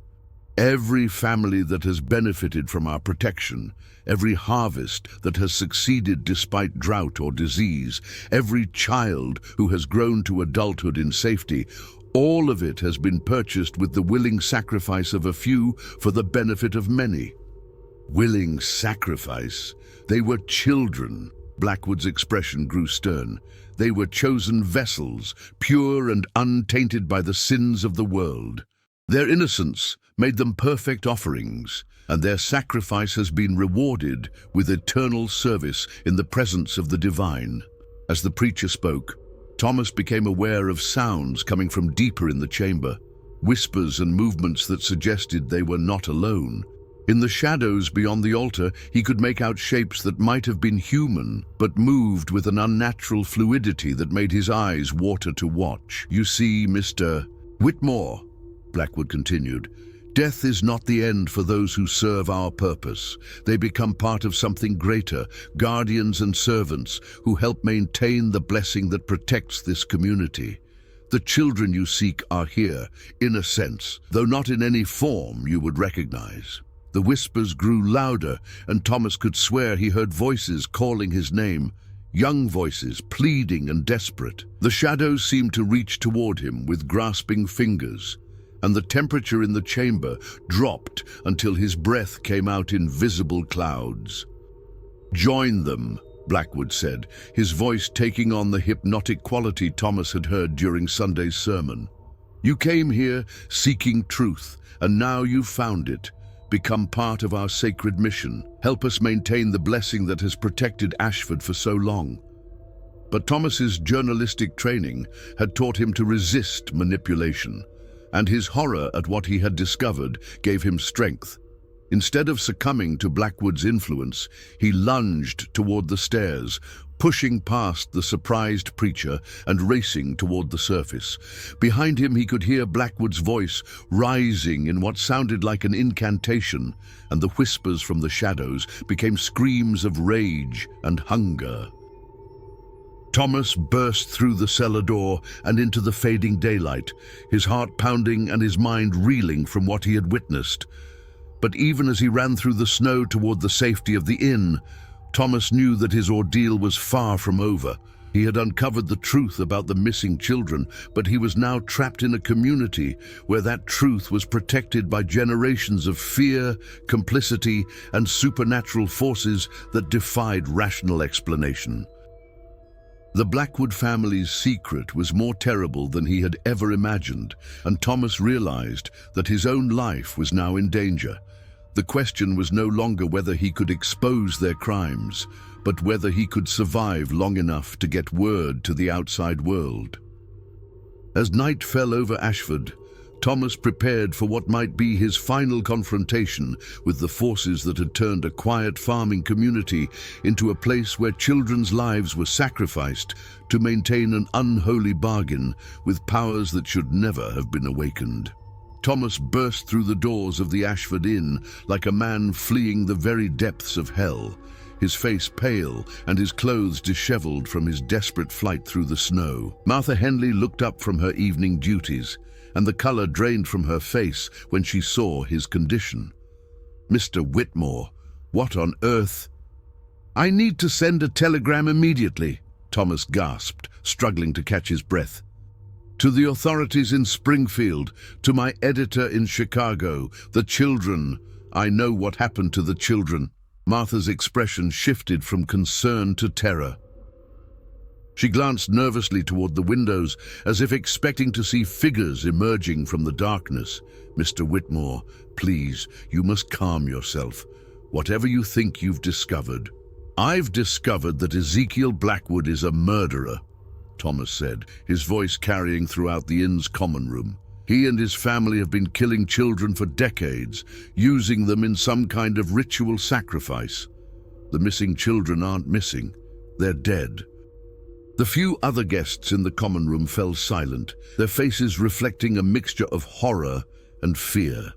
"Every family that has benefited from our protection, every harvest that has succeeded despite drought or disease, every child who has grown to adulthood in safety, all of it has been purchased with the willing sacrifice of a few for the benefit of many." Willing sacrifice? They were children. Blackwood's expression grew stern. They were chosen vessels, pure and untainted by the sins of the world. Their innocence made them perfect offerings, and their sacrifice has been rewarded with eternal service in the presence of the divine. As the preacher spoke, Thomas became aware of sounds coming from deeper in the chamber, whispers and movements that suggested they were not alone. In the shadows beyond the altar, he could make out shapes that might have been human, but moved with an unnatural fluidity that made his eyes water to watch. "You see, Mr. Whitmore," Blackwood continued, "death is not the end for those who serve our purpose. They become part of something greater, guardians and servants who help maintain the blessing that protects this community. The children you seek are here, in a sense, though not in any form you would recognize." The whispers grew louder, and Thomas could swear he heard voices calling his name, young voices, pleading and desperate. The shadows seemed to reach toward him with grasping fingers, and the temperature in the chamber dropped until his breath came out in visible clouds. "Join them," Blackwood said, his voice taking on the hypnotic quality Thomas had heard during Sunday's sermon. "You came here seeking truth, and now you've found it. Become part of our sacred mission. Help us maintain the blessing that has protected Ashford for so long." But Thomas's journalistic training had taught him to resist manipulation, and his horror at what he had discovered gave him strength. Instead of succumbing to Blackwood's influence, he lunged toward the stairs, pushing past the surprised preacher and racing toward the surface. Behind him he could hear Blackwood's voice rising in what sounded like an incantation, and the whispers from the shadows became screams of rage and hunger. Thomas burst through the cellar door and into the fading daylight, his heart pounding and his mind reeling from what he had witnessed. But even as he ran through the snow toward the safety of the inn, Thomas knew that his ordeal was far from over. He had uncovered the truth about the missing children, but he was now trapped in a community where that truth was protected by generations of fear, complicity, and supernatural forces that defied rational explanation. The Blackwood family's secret was more terrible than he had ever imagined, and Thomas realized that his own life was now in danger. The question was no longer whether he could expose their crimes, but whether he could survive long enough to get word to the outside world. As night fell over Ashford, Thomas prepared for what might be his final confrontation with the forces that had turned a quiet farming community into a place where children's lives were sacrificed to maintain an unholy bargain with powers that should never have been awakened. Thomas burst through the doors of the Ashford Inn like a man fleeing the very depths of hell, his face pale and his clothes disheveled from his desperate flight through the snow. Martha Henley looked up from her evening duties, and the color drained from her face when she saw his condition. "Mr. Whitmore, what on earth—" "I need to send a telegram immediately," Thomas gasped, struggling to catch his breath. "To the authorities in Springfield, to my editor in Chicago, the children. I know what happened to the children." Martha's expression shifted from concern to terror. She glanced nervously toward the windows, as if expecting to see figures emerging from the darkness. "Mr. Whitmore, please, you must calm yourself. Whatever you think you've discovered—" "I've discovered that Ezekiel Blackwood is a murderer," Thomas said, his voice carrying throughout the inn's common room. "He and his family have been killing children for decades, using them in some kind of ritual sacrifice. The missing children aren't missing, they're dead." The few other guests in the common room fell silent, their faces reflecting a mixture of horror and fear.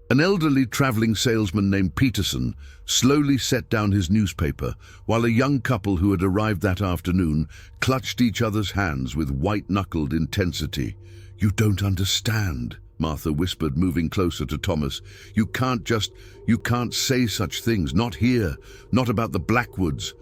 An elderly traveling salesman named Peterson slowly set down his newspaper, while a young couple who had arrived that afternoon clutched each other's hands with white-knuckled intensity. "You don't understand," Martha whispered, moving closer to Thomas. You can't say such things, not here, not about the Blackwoods."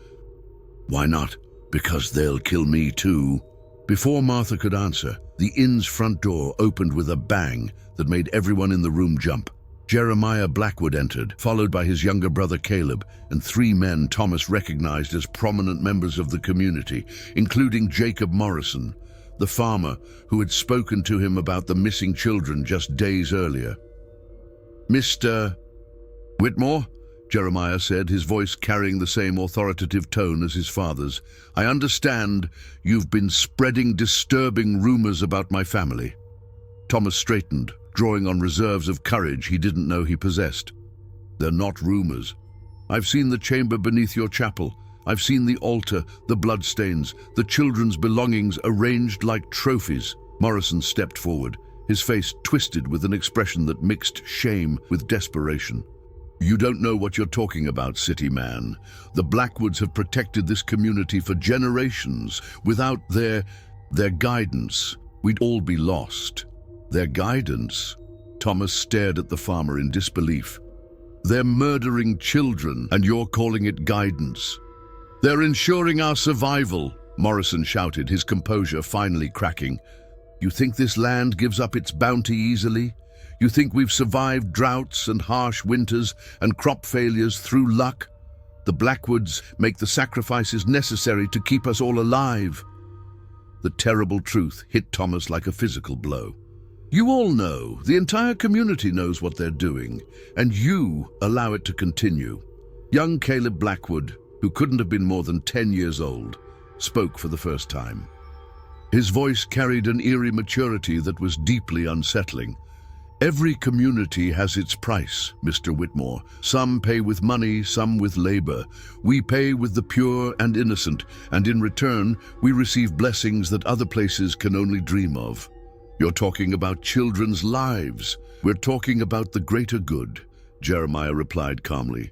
"Why not?" "Because they'll kill me too." Before Martha could answer, the inn's front door opened with a bang that made everyone in the room jump. Jeremiah Blackwood entered, followed by his younger brother Caleb, and three men Thomas recognized as prominent members of the community, including Jacob Morrison, the farmer who had spoken to him about the missing children just days earlier. "Mr. Whitmore," Jeremiah said, his voice carrying the same authoritative tone as his father's, "I understand you've been spreading disturbing rumors about my family." Thomas straightened, drawing on reserves of courage he didn't know he possessed. "They're not rumors. I've seen the chamber beneath your chapel. I've seen the altar, the bloodstains, the children's belongings arranged like trophies." Morrison stepped forward, his face twisted with an expression that mixed shame with desperation. "You don't know what you're talking about, city man. The Blackwoods have protected this community for generations. Without their guidance, we'd all be lost." "Their guidance?" Thomas stared at the farmer in disbelief. "They're murdering children, and you're calling it guidance." "They're ensuring our survival," Morrison shouted, his composure finally cracking. "You think this land gives up its bounty easily? You think we've survived droughts and harsh winters and crop failures through luck? The Blackwoods make the sacrifices necessary to keep us all alive. The terrible truth hit Thomas like a physical blow. You all know, the entire community knows what they're doing, and you allow it to continue. Young Caleb Blackwood, who couldn't have been more than 10 years old, spoke for the first time. His voice carried an eerie maturity that was deeply unsettling. Every community has its price, Mr. Whitmore. Some pay with money, some with labor. We pay with the pure and innocent, and in return, we receive blessings that other places can only dream of. You're talking about children's lives. We're talking about the greater good, Jeremiah replied calmly.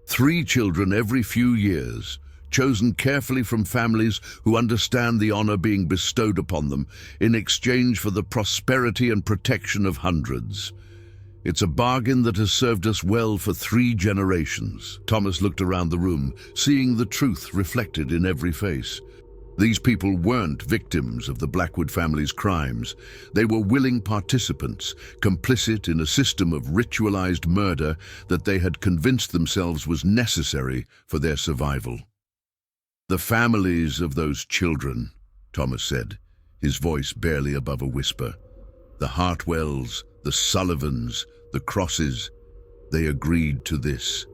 3 children every few years, chosen carefully from families who understand the honor being bestowed upon them in exchange for the prosperity and protection of hundreds. It's a bargain that has served us well for 3 generations. Thomas looked around the room, seeing the truth reflected in every face. These people weren't victims of the Blackwood family's crimes. They were willing participants, complicit in a system of ritualized murder that they had convinced themselves was necessary for their survival. The families of those children, Thomas said, his voice barely above a whisper. The Hartwells, the Sullivans, the Crosses, they agreed to this.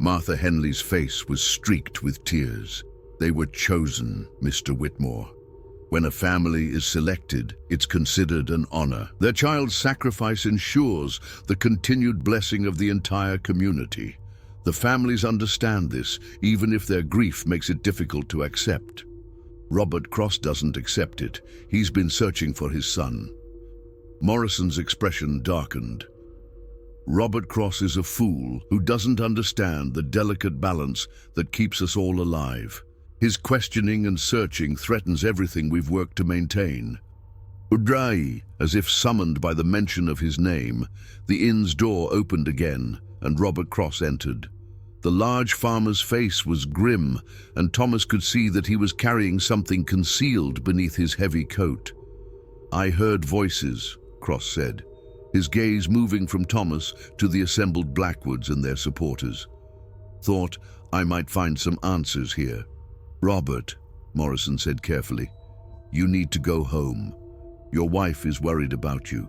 Martha Henley's face was streaked with tears. They were chosen, Mr. Whitmore. When a family is selected, it's considered an honor. Their child's sacrifice ensures the continued blessing of the entire community. The families understand this, even if their grief makes it difficult to accept. Robert Cross doesn't accept it. He's been searching for his son. Morrison's expression darkened. Robert Cross is a fool who doesn't understand the delicate balance that keeps us all alive. His questioning and searching threatens everything we've worked to maintain. Udrai, as if summoned by the mention of his name, the inn's door opened again, and Robert Cross entered. The large farmer's face was grim, and Thomas could see that he was carrying something concealed beneath his heavy coat. "I heard voices," Cross said, his gaze moving from Thomas to the assembled Blackwoods and their supporters. "Thought I might find some answers here." "Robert," Morrison said carefully, "you need to go home. Your wife is worried about you."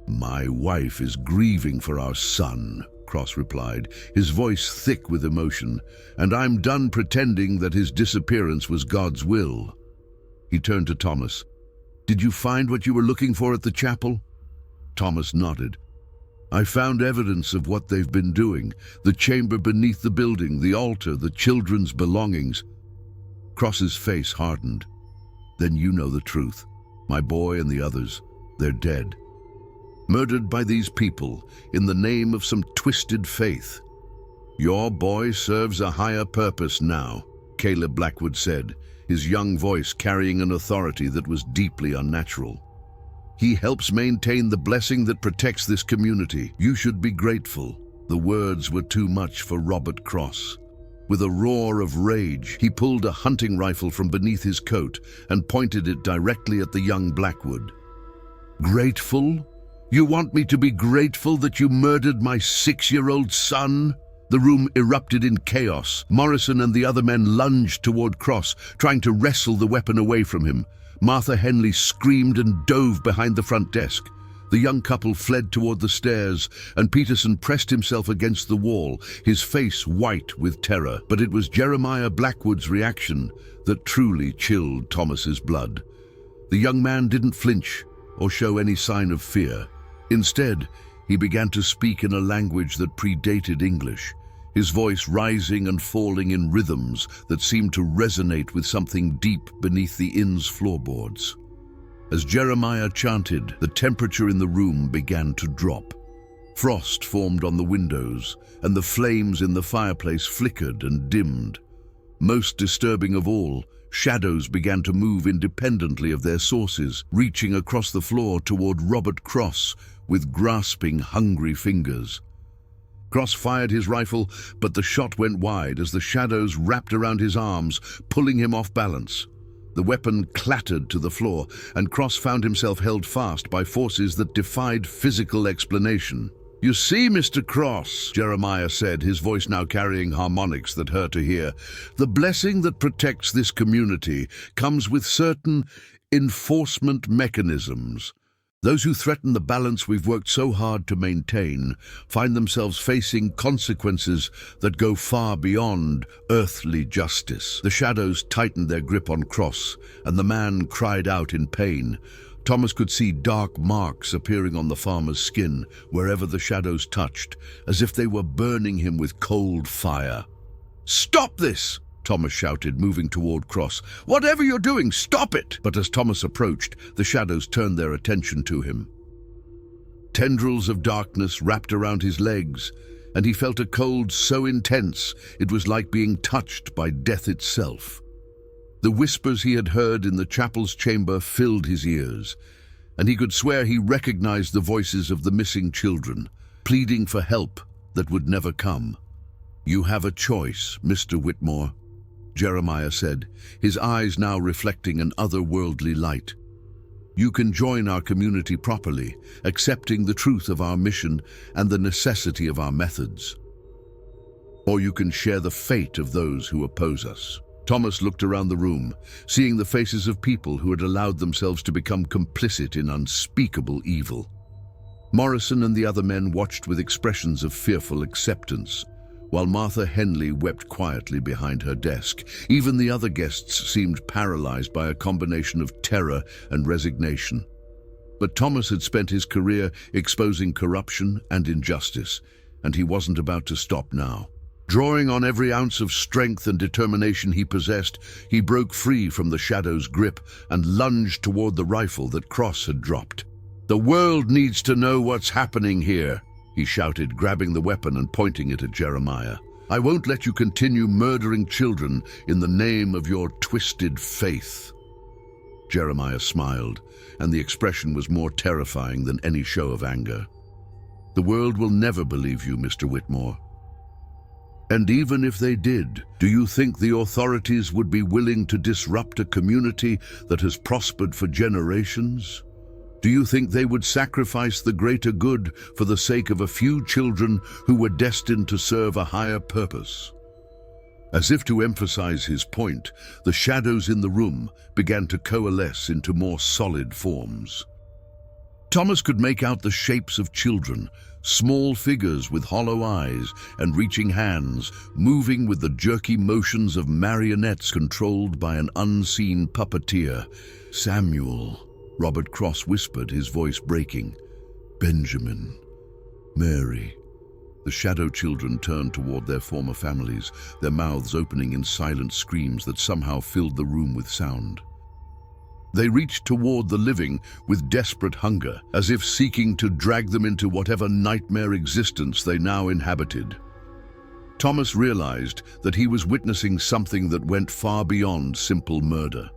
"My wife is grieving for our son," Cross replied, his voice thick with emotion, "and I'm done pretending that his disappearance was God's will." He turned to Thomas. "Did you find what you were looking for at the chapel?" Thomas nodded. "I found evidence of what they've been doing. The chamber beneath the building, the altar, the children's belongings." Cross's face hardened. "Then you know the truth. My boy and the others, they're dead. Murdered by these people in the name of some twisted faith. Your boy serves a higher purpose now," Caleb Blackwood said, his young voice carrying an authority that was deeply unnatural. "He helps maintain the blessing that protects this community. You should be grateful." The words were too much for Robert Cross. With a roar of rage, he pulled a hunting rifle from beneath his coat and pointed it directly at the young Blackwood. "Grateful? You want me to be grateful that you murdered my 6-year-old son?" The room erupted in chaos. Morrison and the other men lunged toward Cross, trying to wrestle the weapon away from him. Martha Henley screamed and dove behind the front desk. The young couple fled toward the stairs, and Peterson pressed himself against the wall, his face white with terror. But it was Jeremiah Blackwood's reaction that truly chilled Thomas's blood. The young man didn't flinch or show any sign of fear. Instead, he began to speak in a language that predated English, his voice rising and falling in rhythms that seemed to resonate with something deep beneath the inn's floorboards. As Jeremiah chanted, the temperature in the room began to drop. Frost formed on the windows, and the flames in the fireplace flickered and dimmed. Most disturbing of all, shadows began to move independently of their sources, reaching across the floor toward Robert Cross with grasping, hungry fingers. Cross fired his rifle, but the shot went wide as the shadows wrapped around his arms, pulling him off balance. The weapon clattered to the floor, and Cross found himself held fast by forces that defied physical explanation. "You see, Mr. Cross," Jeremiah said, his voice now carrying harmonics that hurt to hear, "the blessing that protects this community comes with certain enforcement mechanisms. Those who threaten the balance we've worked so hard to maintain find themselves facing consequences that go far beyond earthly justice." The shadows tightened their grip on Cross, and the man cried out in pain. Thomas could see dark marks appearing on the farmer's skin wherever the shadows touched, as if they were burning him with cold fire. "Stop this!" Thomas shouted, moving toward Cross. "Whatever you're doing, stop it!" But as Thomas approached, the shadows turned their attention to him. Tendrils of darkness wrapped around his legs, and he felt a cold so intense it was like being touched by death itself. The whispers he had heard in the chapel's chamber filled his ears, and he could swear he recognized the voices of the missing children, pleading for help that would never come. "You have a choice, Mr. Whitmore," Jeremiah said, his eyes now reflecting an otherworldly light. "You can join our community properly, accepting the truth of our mission and the necessity of our methods. Or you can share the fate of those who oppose us." Thomas looked around the room, seeing the faces of people who had allowed themselves to become complicit in unspeakable evil. Morrison and the other men watched with expressions of fearful acceptance, while Martha Henley wept quietly behind her desk. Even the other guests seemed paralyzed by a combination of terror and resignation. But Thomas had spent his career exposing corruption and injustice, and he wasn't about to stop now. Drawing on every ounce of strength and determination he possessed, he broke free from the shadow's grip and lunged toward the rifle that Cross had dropped. "The world needs to know what's happening here," he shouted, grabbing the weapon and pointing it at Jeremiah. "I won't let you continue murdering children in the name of your twisted faith." Jeremiah smiled, and the expression was more terrifying than any show of anger. "The world will never believe you, Mr. Whitmore. And even if they did, do you think the authorities would be willing to disrupt a community that has prospered for generations? Do you think they would sacrifice the greater good for the sake of a few children who were destined to serve a higher purpose?" As if to emphasize his point, the shadows in the room began to coalesce into more solid forms. Thomas could make out the shapes of children, small figures with hollow eyes and reaching hands, moving with the jerky motions of marionettes controlled by an unseen puppeteer. "Samuel," Robert Cross whispered, his voice breaking. "Benjamin. Mary." The shadow children turned toward their former families, their mouths opening in silent screams that somehow filled the room with sound. They reached toward the living with desperate hunger, as if seeking to drag them into whatever nightmare existence they now inhabited. Thomas realized that he was witnessing something that went far beyond simple murder.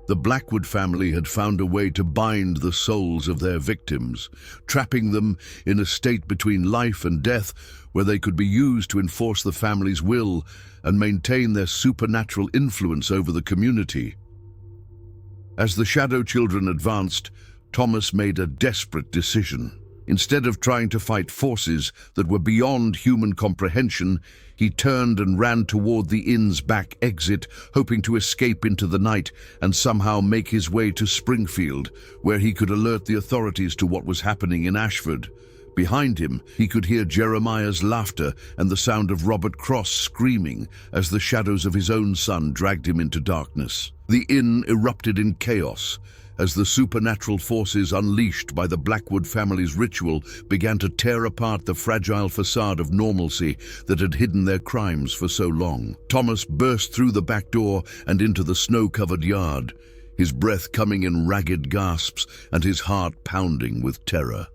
The Blackwood family had found a way to bind the souls of their victims, trapping them in a state between life and death where they could be used to enforce the family's will and maintain their supernatural influence over the community. As the shadow children advanced, Thomas made a desperate decision. Instead of trying to fight forces that were beyond human comprehension, he turned and ran toward the inn's back exit, hoping to escape into the night and somehow make his way to Springfield, where he could alert the authorities to what was happening in Ashford. Behind him, he could hear Jeremiah's laughter and the sound of Robert Cross screaming as the shadows of his own son dragged him into darkness. The inn erupted in chaos as the supernatural forces unleashed by the Blackwood family's ritual began to tear apart the fragile facade of normalcy that had hidden their crimes for so long. Thomas burst through the back door and into the snow-covered yard, his breath coming in ragged gasps and his heart pounding with terror.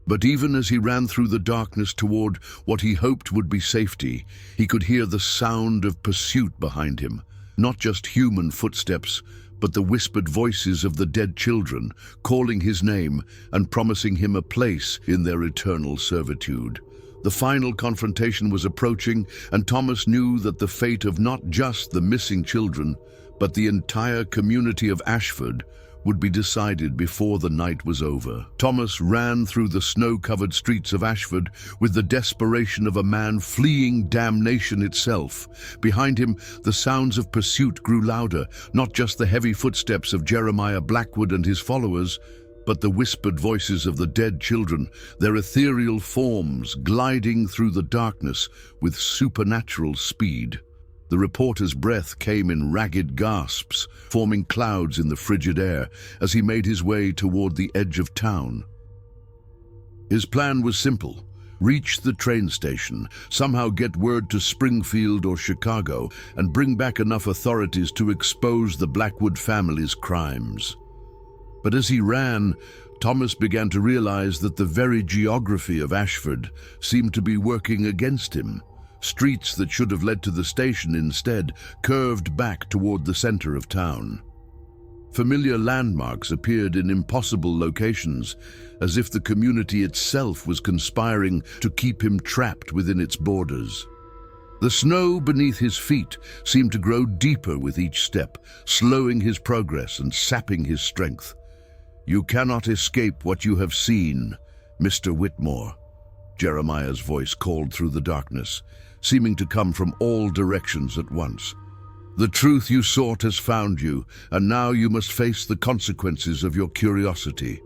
But even as he ran through the darkness toward what he hoped would be safety, he could hear the sound of pursuit behind him. Not just human footsteps, but the whispered voices of the dead children, calling his name and promising him a place in their eternal servitude. The final confrontation was approaching, and Thomas knew that the fate of not just the missing children, but the entire community of Ashford would be decided before the night was over. Thomas ran through the snow-covered streets of Ashford with the desperation of a man fleeing damnation itself. Behind him, the sounds of pursuit grew louder, not just the heavy footsteps of Jeremiah Blackwood and his followers, but the whispered voices of the dead children, their ethereal forms gliding through the darkness with supernatural speed. The reporter's breath came in ragged gasps, forming clouds in the frigid air as he made his way toward the edge of town. His plan was simple: reach the train station, somehow get word to Springfield or Chicago, and bring back enough authorities to expose the Blackwood family's crimes. But as he ran, Thomas began to realize that the very geography of Ashford seemed to be working against him. Streets that should have led to the station instead curved back toward the center of town. Familiar landmarks appeared in impossible locations, as if the community itself was conspiring to keep him trapped within its borders. The snow beneath his feet seemed to grow deeper with each step, slowing his progress and sapping his strength. "You cannot escape what you have seen, Mr. Whitmore," Jeremiah's voice called through the darkness, seeming to come from all directions at once. "The truth you sought has found you, and now you must face the consequences of your curiosity."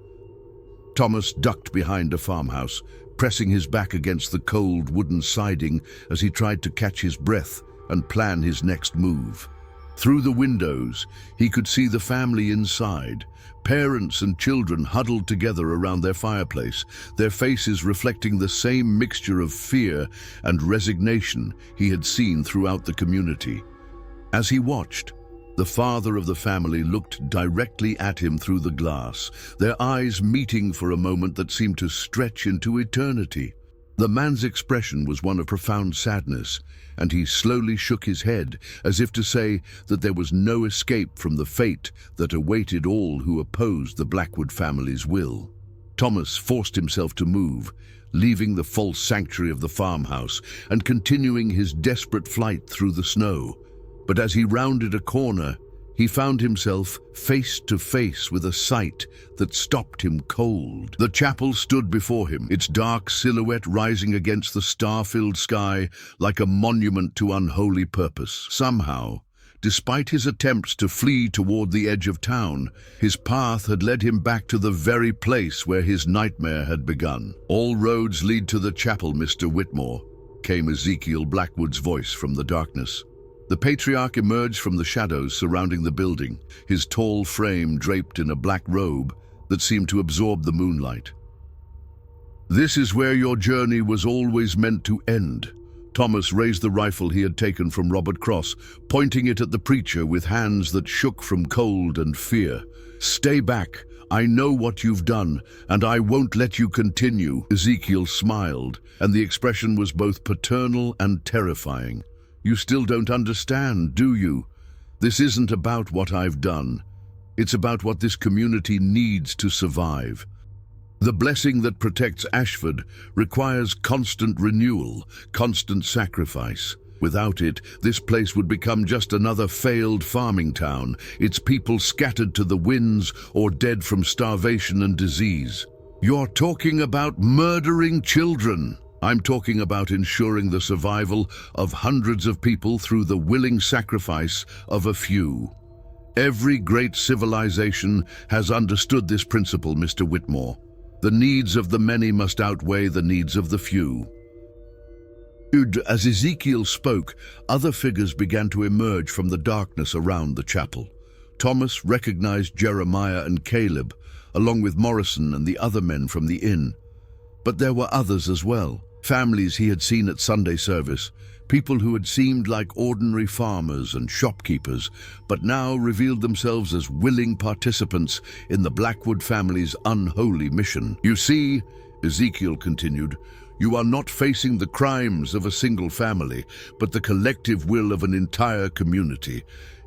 Thomas ducked behind a farmhouse, pressing his back against the cold wooden siding as he tried to catch his breath and plan his next move. Through the windows, he could see the family inside, parents and children huddled together around their fireplace, their faces reflecting the same mixture of fear and resignation he had seen throughout the community. As he watched, the father of the family looked directly at him through the glass, their eyes meeting for a moment that seemed to stretch into eternity. The man's expression was one of profound sadness, and he slowly shook his head as if to say that there was no escape from the fate that awaited all who opposed the Blackwood family's will. Thomas forced himself to move, leaving the false sanctuary of the farmhouse and continuing his desperate flight through the snow. But as he rounded a corner, he found himself face to face with a sight that stopped him cold. The chapel stood before him, its dark silhouette rising against the star-filled sky like a monument to unholy purpose. Somehow, despite his attempts to flee toward the edge of town, his path had led him back to the very place where his nightmare had begun. "All roads lead to the chapel, Mr. Whitmore," came Ezekiel Blackwood's voice from the darkness. The patriarch emerged from the shadows surrounding the building, his tall frame draped in a black robe that seemed to absorb the moonlight. "This is where your journey was always meant to end." Thomas raised the rifle he had taken from Robert Cross, pointing it at the preacher with hands that shook from cold and fear. "Stay back. I know what you've done, and I won't let you continue." Ezekiel smiled, and the expression was both paternal and terrifying. "You still don't understand, do you? This isn't about what I've done. It's about what this community needs to survive. The blessing that protects Ashford requires constant renewal, constant sacrifice. Without it, this place would become just another failed farming town, its people scattered to the winds or dead from starvation and disease. You're talking about murdering children. I'm talking about ensuring the survival of hundreds of people through the willing sacrifice of a few. Every great civilization has understood this principle, Mr. Whitmore. The needs of the many must outweigh the needs of the few." As Ezekiel spoke, other figures began to emerge from the darkness around the chapel. Thomas recognized Jeremiah and Caleb, along with Morrison and the other men from the inn. But there were others as well. Families he had seen at Sunday service, people who had seemed like ordinary farmers and shopkeepers, but now revealed themselves as willing participants in the Blackwood family's unholy mission. "You see," Ezekiel continued, "you are not facing the crimes of a single family, but the collective will of an entire community.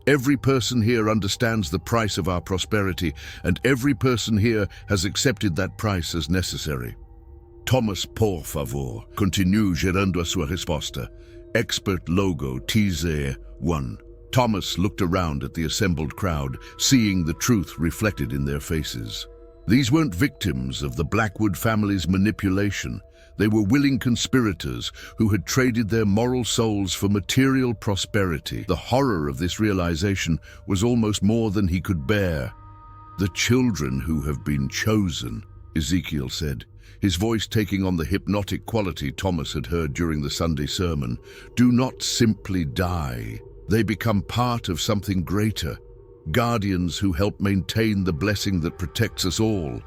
Every person here understands the price of our prosperity, and every person here has accepted that price as necessary." "Thomas, por favor", continuou gerando a sua resposta. "Expert logo TZ1. Thomas looked around at the assembled crowd, seeing the truth reflected in their faces. These weren't victims of the Blackwood family's manipulation. They were willing conspirators who had traded their moral souls for material prosperity. The horror of this realization was almost more than he could bear. "The children who have been chosen," Ezekiel said, his voice taking on the hypnotic quality Thomas had heard during the Sunday sermon, "do not simply die. They become part of something greater, guardians who help maintain the blessing that protects us all."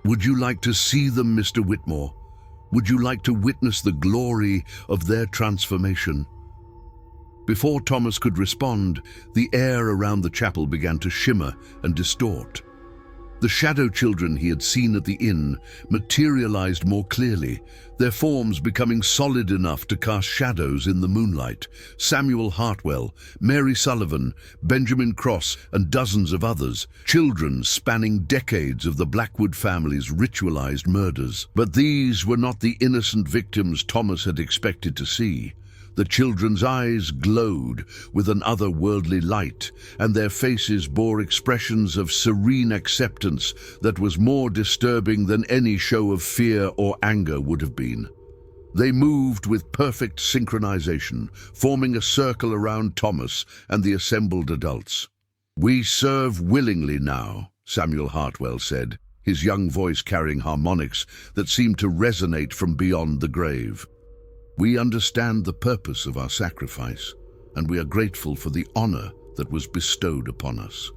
Would you like to see them, Mr. Whitmore? Would you like to witness the glory of their transformation? Before Thomas could respond, the air around the chapel began to shimmer and distort. The shadow children he had seen at the inn materialized more clearly, their forms becoming solid enough to cast shadows in the moonlight. Samuel Hartwell, Mary Sullivan, Benjamin Cross, and dozens of others, children spanning decades of the Blackwood family's ritualized murders. But these were not the innocent victims Thomas had expected to see. The children's eyes glowed with an otherworldly light, and their faces bore expressions of serene acceptance that was more disturbing than any show of fear or anger would have been. They moved with perfect synchronization, forming a circle around Thomas and the assembled adults. "We serve willingly now," Samuel Hartwell said, his young voice carrying harmonics that seemed to resonate from beyond the grave. "We understand the purpose of our sacrifice, and we are grateful for the honor that was bestowed upon us.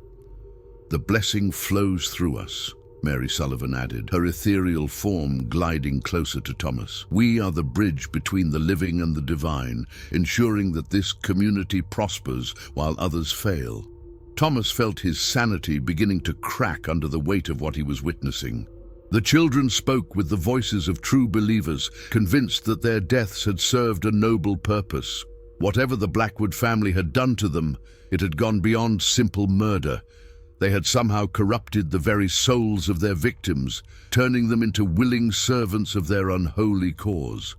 The blessing flows through us," Mary Sullivan added, her ethereal form gliding closer to Thomas. "We are the bridge between the living and the divine, ensuring that this community prospers while others fail." Thomas felt his sanity beginning to crack under the weight of what he was witnessing. The children spoke with the voices of true believers, convinced that their deaths had served a noble purpose. Whatever the Blackwood family had done to them, it had gone beyond simple murder. They had somehow corrupted the very souls of their victims, turning them into willing servants of their unholy cause.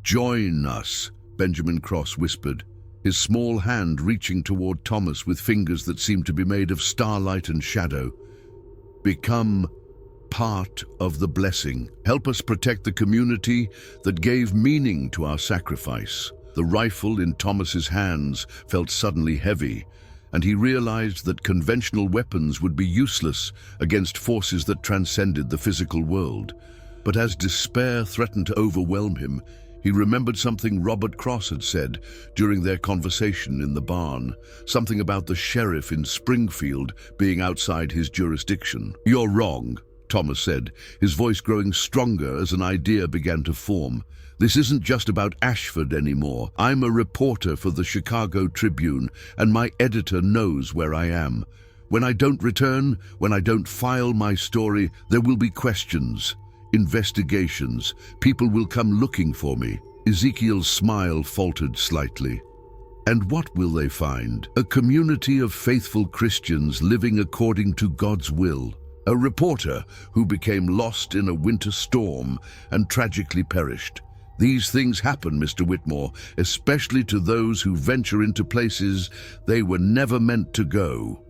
"Join us," Benjamin Cross whispered, his small hand reaching toward Thomas with fingers that seemed to be made of starlight and shadow. "Become part of the blessing. Help us protect the community that gave meaning to our sacrifice." The rifle in Thomas's hands felt suddenly heavy, and he realized that conventional weapons would be useless against forces that transcended the physical world. But as despair threatened to overwhelm him, he remembered something Robert Cross had said during their conversation in the barn, something about the sheriff in Springfield being outside his jurisdiction. "You're wrong," Thomas said, his voice growing stronger as an idea began to form. "This isn't just about Ashford anymore. I'm a reporter for the Chicago Tribune, and my editor knows where I am. When I don't return, when I don't file my story, there will be questions, investigations. People will come looking for me." Ezekiel's smile faltered slightly. "And what will they find? A community of faithful Christians living according to God's will. A reporter who became lost in a winter storm and tragically perished. These things happen, Mr. Whitmore, especially to those who venture into places they were never meant to go.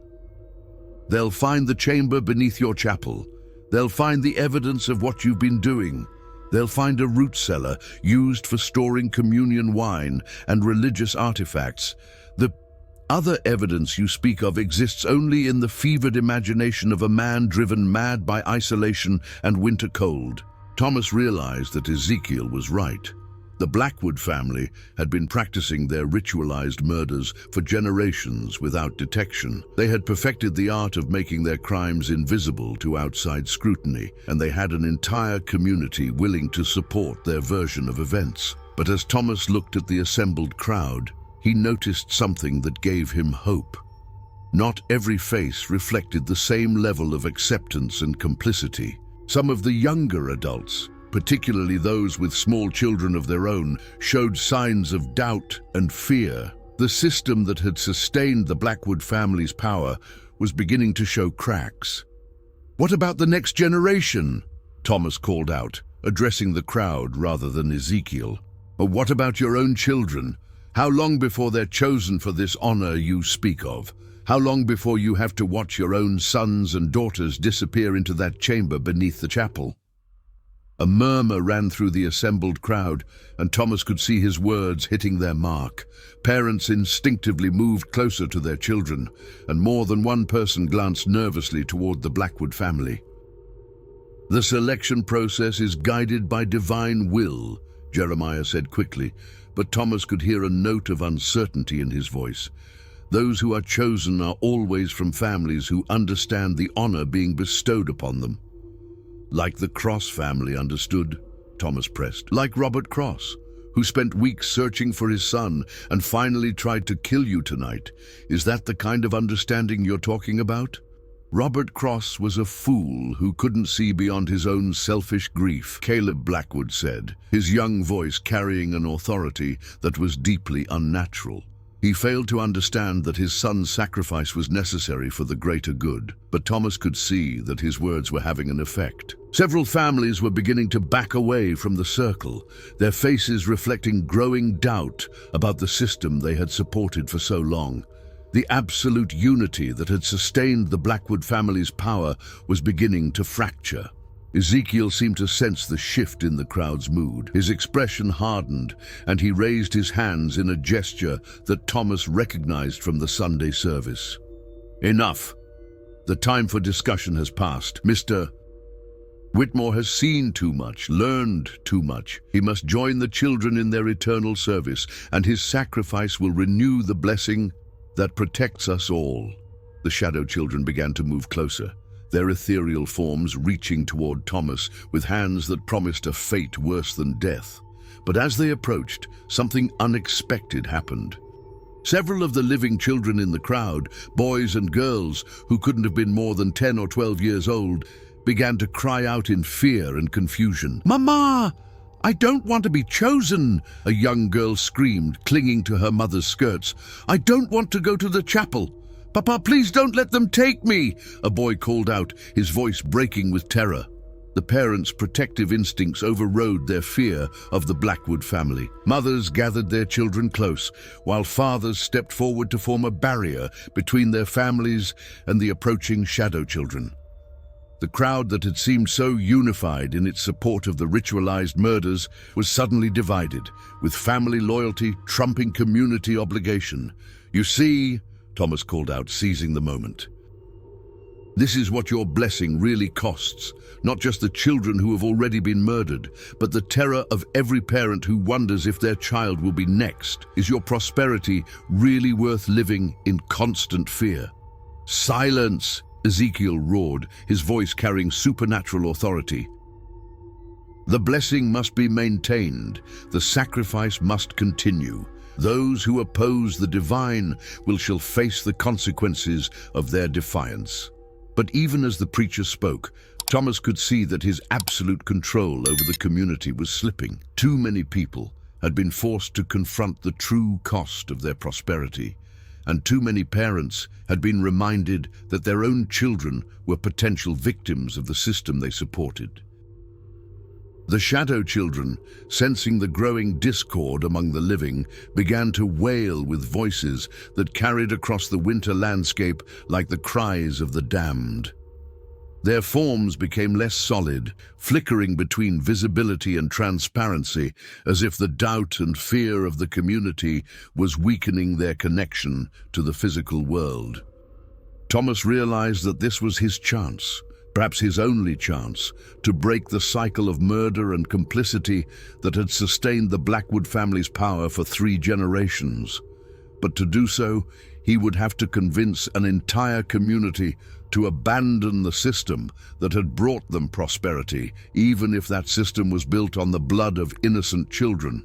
They'll find the chamber beneath your chapel. They'll find the evidence of what you've been doing. They'll find a root cellar used for storing communion wine and religious artifacts. The other evidence you speak of exists only in the fevered imagination of a man driven mad by isolation and winter cold." Thomas realized that Ezekiel was right. The Blackwood family had been practicing their ritualized murders for generations without detection. They had perfected the art of making their crimes invisible to outside scrutiny, and they had an entire community willing to support their version of events. But as Thomas looked at the assembled crowd, he noticed something that gave him hope. Not every face reflected the same level of acceptance and complicity. Some of the younger adults, particularly those with small children of their own, showed signs of doubt and fear. The system that had sustained the Blackwood family's power was beginning to show cracks. "What about the next generation?" Thomas called out, addressing the crowd rather than Ezekiel. "Or what about your own children? How long before they're chosen for this honor you speak of? How long before you have to watch your own sons and daughters disappear into that chamber beneath the chapel? A murmur ran through the assembled crowd, and Thomas could see his words hitting their mark. Parents instinctively moved closer to their children, and more than one person glanced nervously toward the Blackwood family. "The selection process is guided by divine will," Jeremiah said quickly, but Thomas could hear a note of uncertainty in his voice. "Those who are chosen are always from families who understand the honor being bestowed upon them." "Like the Cross family understood," Thomas pressed. "Like Robert Cross, who spent weeks searching for his son and finally tried to kill you tonight. Is that the kind of understanding you're talking about?" "Robert Cross was a fool who couldn't see beyond his own selfish grief," Caleb Blackwood said, his young voice carrying an authority that was deeply unnatural. He failed to understand that his son's sacrifice was necessary for the greater good, but Thomas could see that his words were having an effect. Several families were beginning to back away from the circle, their faces reflecting growing doubt about the system they had supported for so long. The absolute unity that had sustained the Blackwood family's power was beginning to fracture. Ezekiel seemed to sense the shift in the crowd's mood. His expression hardened, and he raised his hands in a gesture that Thomas recognized from the Sunday service. "Enough. The time for discussion has passed. Mr. Whitmore has seen too much, learned too much. He must join the children in their eternal service, and his sacrifice will renew the blessing that protects us all." The shadow children began to move closer, their ethereal forms reaching toward Thomas with hands that promised a fate worse than death. But as they approached, something unexpected happened. Several of the living children in the crowd, boys and girls who couldn't have been more than 10 or 12 years old, began to cry out in fear and confusion. "Mama! I don't want to be chosen!" a young girl screamed, clinging to her mother's skirts. "I don't want to go to the chapel. Papa, please don't let them take me!" a boy called out, his voice breaking with terror. The parents' protective instincts overrode their fear of the Blackwood family. Mothers gathered their children close, while fathers stepped forward to form a barrier between their families and the approaching shadow children. The crowd that had seemed so unified in its support of the ritualized murders was suddenly divided, with family loyalty trumping community obligation. "You see," Thomas called out, seizing the moment, "this is what your blessing really costs. Not just the children who have already been murdered, but the terror of every parent who wonders if their child will be next. Is your prosperity really worth living in constant fear?" "Silence!" Ezekiel roared, his voice carrying supernatural authority. "The blessing must be maintained. The sacrifice must continue. Those who oppose the divine shall face the consequences of their defiance." But even as the preacher spoke, Thomas could see that his absolute control over the community was slipping. Too many people had been forced to confront the true cost of their prosperity, and too many parents had been reminded that their own children were potential victims of the system they supported. The shadow children, sensing the growing discord among the living, began to wail with voices that carried across the winter landscape like the cries of the damned. Their forms became less solid, flickering between visibility and transparency, as if the doubt and fear of the community was weakening their connection to the physical world. Thomas realized that this was his chance, perhaps his only chance, to break the cycle of murder and complicity that had sustained the Blackwood family's power for 3 generations. But to do so, he would have to convince an entire community to abandon the system that had brought them prosperity, even if that system was built on the blood of innocent children.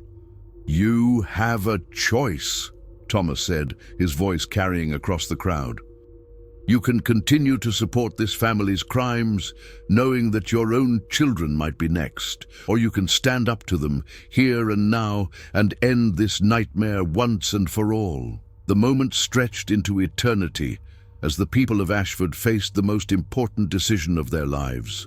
"You have a choice," Thomas said, his voice carrying across the crowd. "You can continue to support this family's crimes, knowing that your own children might be next, or you can stand up to them here and now and end this nightmare once and for all." The moment stretched into eternity as the people of Ashford faced the most important decision of their lives.